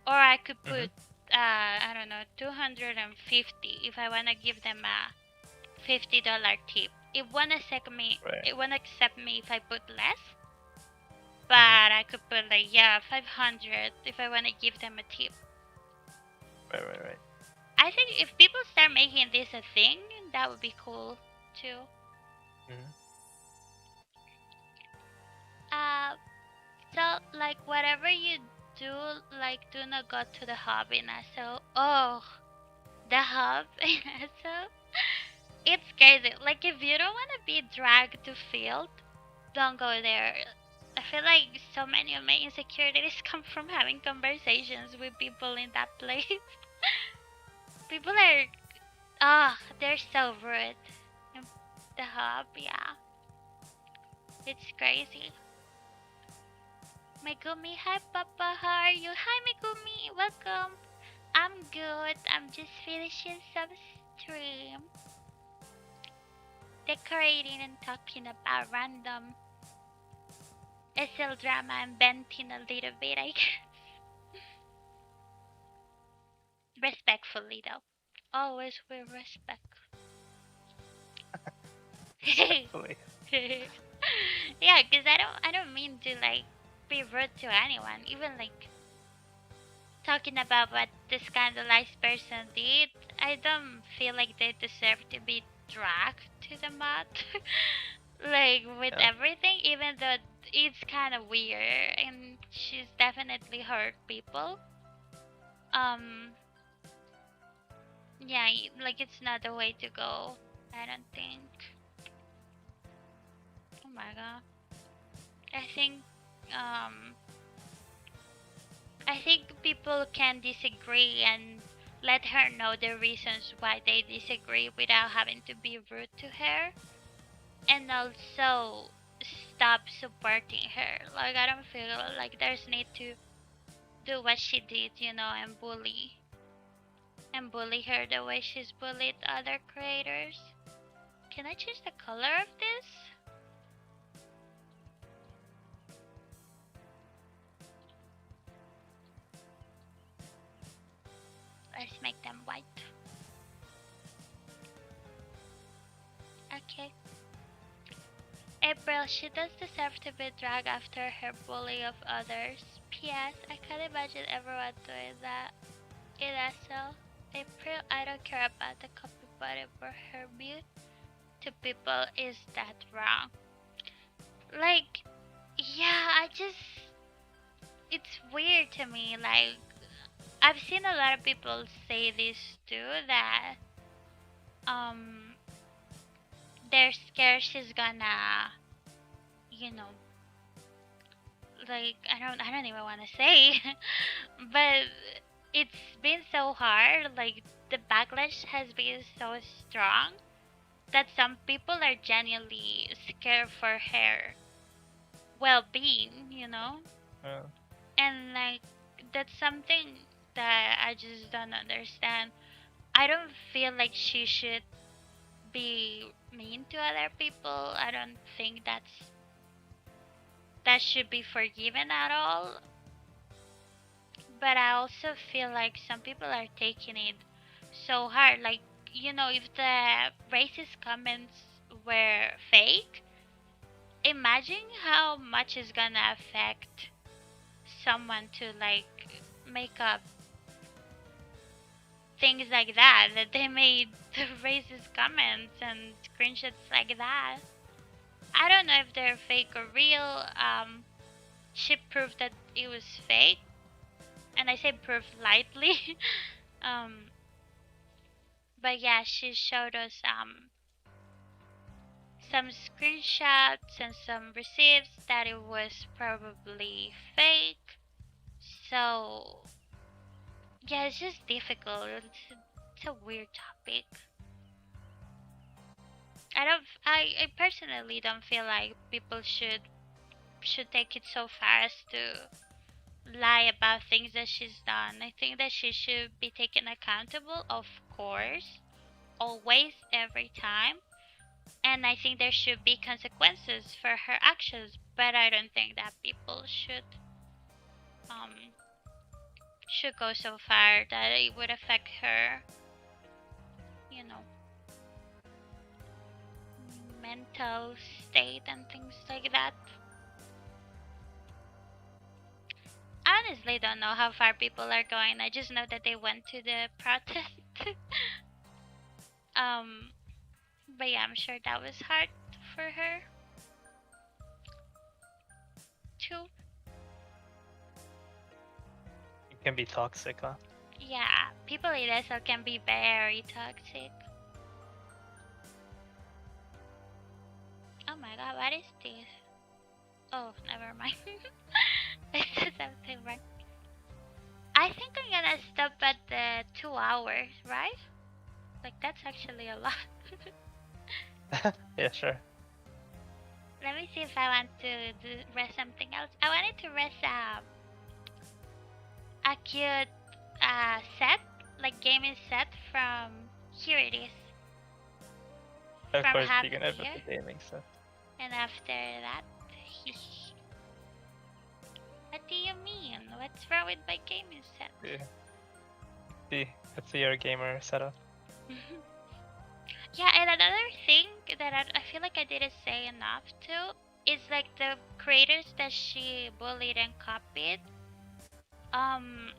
Or I could Mhm. put, I don't know, 250 if I wanna give them a $50 tip. It won't accept me. Right. It won't accept me if I put less. Mhm. But I could put like 500 if I wanna give them a tip. Right. I think if people start making this a thing, that would be cool too. Mhm. Uh, so like whatever you do, like do not go to the hub in SO. Oh, the hub in SO. It's crazy. Like if you don't want to be dragged to field, don't go there. I feel like so many of my insecurities come from having conversations with people in that place. People are, they're so rude. In the hub, yeah, it's crazy. Megumi, hi Papa, how are you? Hi Megumi, welcome. I'm good. I'm just finishing some stream, decorating and talking about random SL drama and venting a little bit, I guess. Respectfully, though. Always with respect. Respectfully. Yeah, because I don't mean to like be rude to anyone. Even like talking about what the scandalized person did, I don't feel like they deserve to be dragged to the mud. Like with Yeah. everything, even though it's kind of weird and she's definitely hurt people. Um, yeah, like it's not the way to go. I don't think. Oh my god. I think um I think people can disagree and let her know the reasons why they disagree without having to be rude to her, and also stop supporting her. Like I don't feel like there's need to do what she did, and bully her the way she's bullied other creators. Can I change the color of this? Let's make them white. Okay. April, she does deserve to be dragged after her bullying of others. P.S. I can't imagine everyone doing that. In SL, April, I don't care about the copy button for her mute to people. Is that wrong? Like, yeah, it's weird to me. Like, I've seen a lot of people say this too, that um they're scared she's gonna, you know, like I don't even want to say, but it's been so hard. Like the backlash has been so strong that some people are genuinely scared for her well-being, Yeah. and like that's something that I just don't understand. I don't feel like she should be mean to other people. I don't think that should be forgiven at all. But I also feel like some people are taking it so hard. Like, if the racist comments were fake, imagine how much is gonna affect someone to like make up things like that they made the racist comments and screenshots like that. I don't know if they're fake or real. She proved that it was fake, and I say proved lightly. um, but yeah, she showed us some screenshots and some receipts that it was probably fake. So yeah, it's just difficult. It's a weird topic. I personally don't feel like people should take it so far as to lie about things that she's done. I think that she should be taken accountable, of course, always, every time. And I think there should be consequences for her actions, but I don't think that people um should go so far that it would affect her, you know, mental state and things like that. I honestly don't know how far people are going. I just know that they went to the protest. um, but yeah, I'm sure that was hard for her too. It can be toxic, huh? Yeah, people in ESO can be very toxic. Oh my god, what is this? Oh, never mind. I said something wrong. I think I'm gonna stop at the 2 hours, right? Like, that's actually a lot. Yeah, sure. Let me see if I want to rest something else. I wanted to rest a cute set, like gaming set from, here it is, Of from course, Happy you can have Here. the gaming stuff. And after that, what do you mean? What's wrong with my gaming set? Yeah. See, let's see your gamer setup. Yeah, and another thing that I feel like I didn't say enough too is like the creators that she bullied and copied. Um,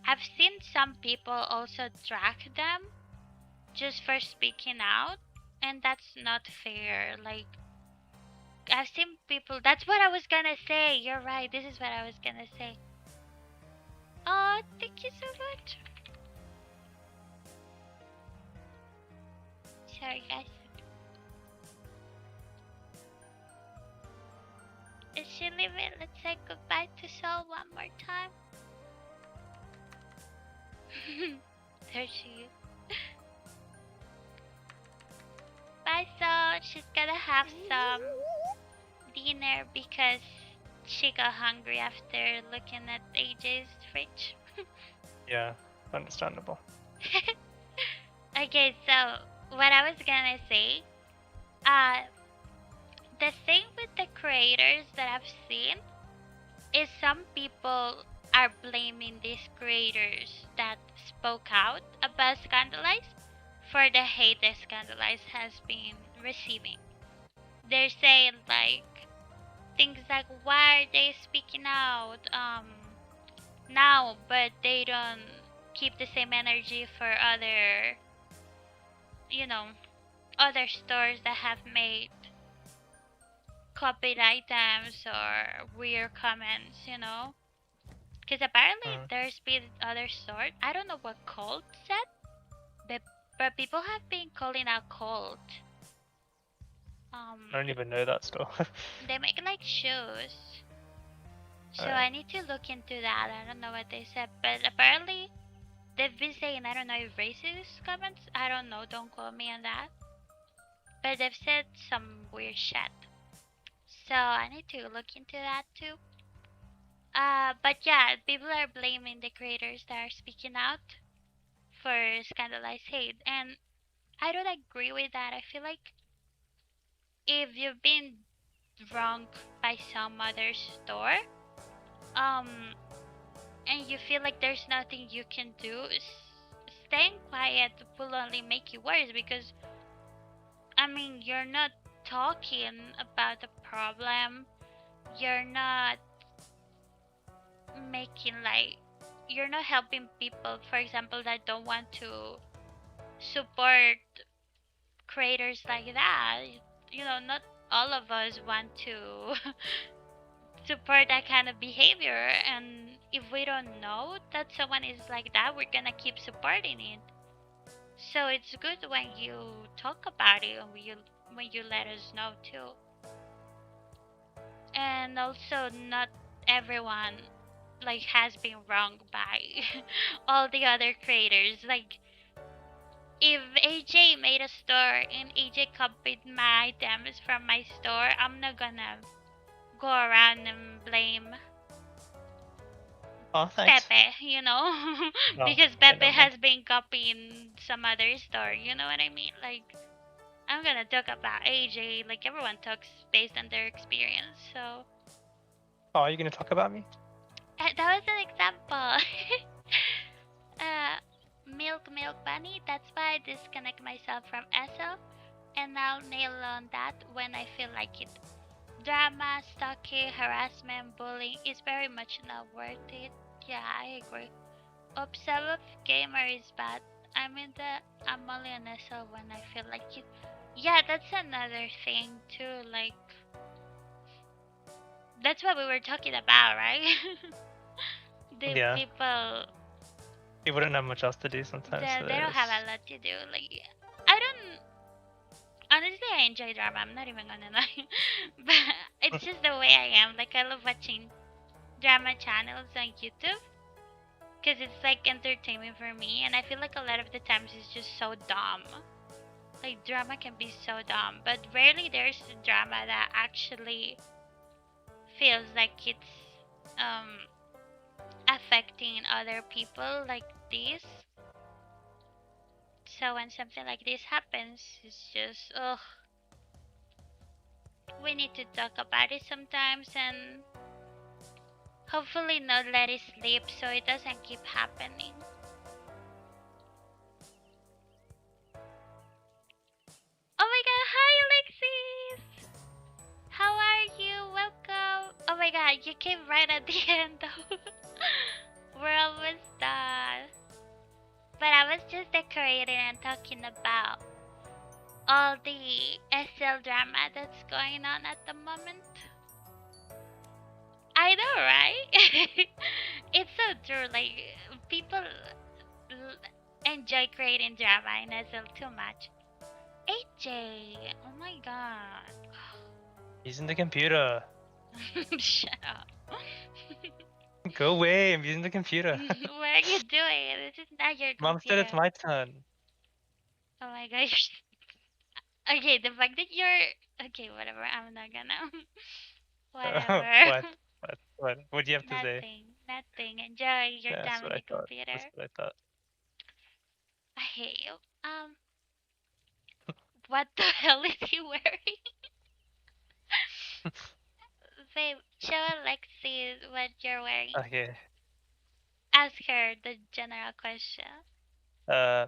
I've seen some people also drag them just for speaking out, and that's not fair. Like, I've seen people. That's what I was gonna say. You're right. This is what I was gonna say. Oh, thank you so much. Sorry, guys. Is she leaving? Let's say goodbye to Sol one more time. There she is. Bye, Sol. She's gonna have some dinner because she got hungry after looking at AJ's fridge. Yeah, understandable. Okay, so what I was gonna say, uh, the thing with the creators that I've seen is some people are blaming these creators that spoke out about Scandalize for the hate that Scandalize has been receiving. They're saying like things like, why are they speaking out now, but they don't keep the same energy for other, you know, other stores that have made copied items or weird comments, you know? Because apparently there's been other stores. I don't know what Colt said, but people have been calling out Colt. I don't even know that store. They make like shoes. So Alright. I need to look into that. I don't know what they said, but apparently they've been saying, I don't know if racist comments. I don't know. Don't quote me on that. But they've said some weird shit. So I need to look into that too. But yeah, people are blaming the creators that are speaking out for scandalized hate, and I don't agree with that. I feel like if you've been wronged by some other store, um, and you feel like there's nothing you can do, staying quiet will only make it worse because, I mean, you're not talking about the problem, you're not making like, you're not helping people, for example, that don't want to support creators like that. You know, not all of us want to support that kind of behavior, and if we don't know that someone is like that, we're gonna keep supporting it. So it's good when you talk about it and when you let us know too. And also, not everyone like has been wronged by all the other creators. Like if AJ made a store and AJ copied my items from my store, I'm not gonna go around and blame Oh, thanks. Pepe, you know? Oh, Because okay, Pepe never mind. has been copying some other store, you know what I mean? Like, I'm gonna talk about AJ, like everyone talks based on their experience, so. Oh, are you gonna talk about me? That was an example. uh, milk bunny, that's why I disconnect myself from SL, and I'll nail on that when I feel like it. Drama, stalking, harassment, bullying is very much not worth it. Yeah, I agree. Observe gamer is bad. I'm only on SL when I feel like it. Yeah, that's another thing too. Like, that's what we were talking about, right? The Yeah. people, You wouldn't have much else to do sometimes. they don't have a lot to do. Like, I don't. Honestly, I enjoy drama. I'm not even gonna lie, but it's just the way I am. Like, I love watching drama channels on YouTube because it's like entertainment for me, and I feel like a lot of the times it's just so dumb. Like, drama can be so dumb, but rarely there's a drama that actually feels like it's um affecting other people like this. So when something like this happens, it's just, ugh. We need to talk about it sometimes and hopefully not let it slip so it doesn't keep happening. Oh my god, hi Alexis! How are you? Welcome! Oh my god, you came right at the end though. We're almost done. But I was just decorating and talking about all the SL drama that's going on at the moment. I know, right? It's so true. Like, people enjoy creating drama in SL too much. AJ, oh my god. Using the computer. Shut up. Go away, I'm using the computer. What are you doing? This is not your Mom said computer. it's my turn. Oh my gosh. Okay, the fact that you're okay, whatever. I'm not gonna. Whatever. What? What do you have to say? Nothing. Enjoy your Yeah, that's time on what I the thought. computer. That's what I thought. I hate you. What the hell is he wearing? Babe, show Alexis what you're wearing. Okay. Ask her the general question. Uh,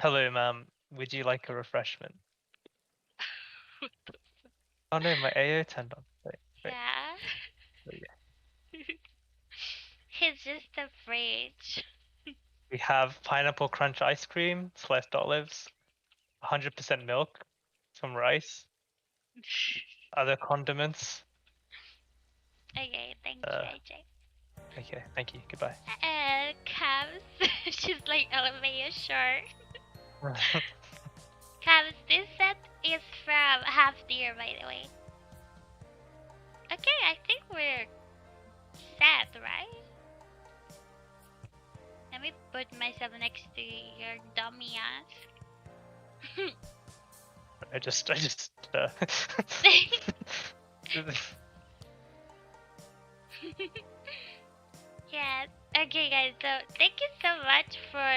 hello, ma'am. Would you like a refreshment? Oh no, my AO turned on. Wait. Yeah. Oh, yeah. He's just a fridge. We have pineapple crunch ice cream, sliced olives, 100% milk, some rice, other condiments. Okay, thank you, Uh, AJ. okay, thank you. Goodbye. Cavs. She's like elevator short. Cavs, this set is from Half Deer, by the way. Okay, I think we're set, right? Let me put myself next to your dummy ass. I just Yes. Okay, guys. So thank you so much for.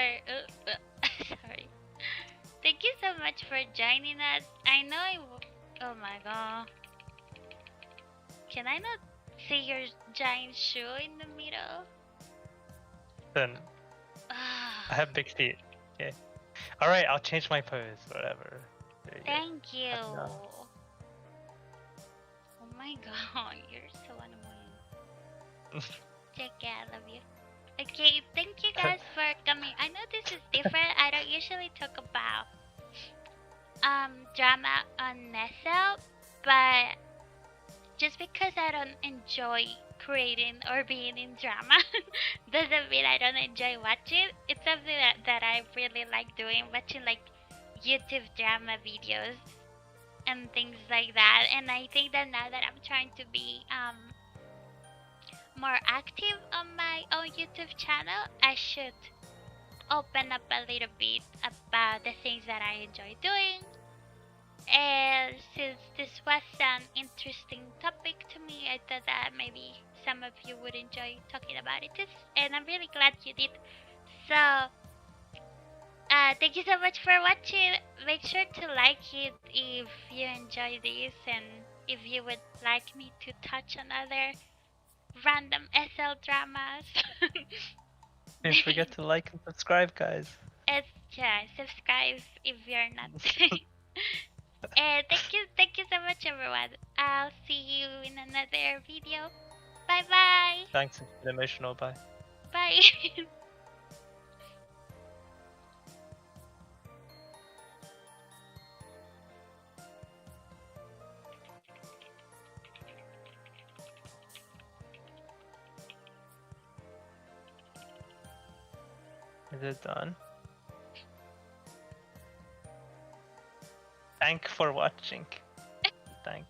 Sorry. Thank you so much for joining us. I know oh my god. Can I not see your giant shoe in the middle? then I have big feet. Okay. All right, I'll change my pose. Whatever. There you go. Thank you. No. Oh my god, you're so annoying. JK, I love you. Okay, thank you guys for coming. I know this is different. I don't usually talk about drama on Nestle, but just because I don't enjoy creating or being in drama doesn't mean I don't enjoy watching. It's something that I really like doing, watching like YouTube drama videos and things like that. And I think that now that I'm trying to be more active on my own YouTube channel, I should open up a little bit about the things that I enjoy doing. And since this was an interesting topic to me, I thought that maybe some of you would enjoy talking about it too. And I'm really glad you did. So, thank you so much for watching. Make sure to like it if you enjoy this and if you would like me to touch on other random SL dramas. Don't forget to like and subscribe, guys. Yeah, subscribe if you're not. Thank you so much, everyone. I'll see you in another video. Bye bye. Thanks. It's been emotional. Bye. Bye. Is it done? Thank for watching. Thank.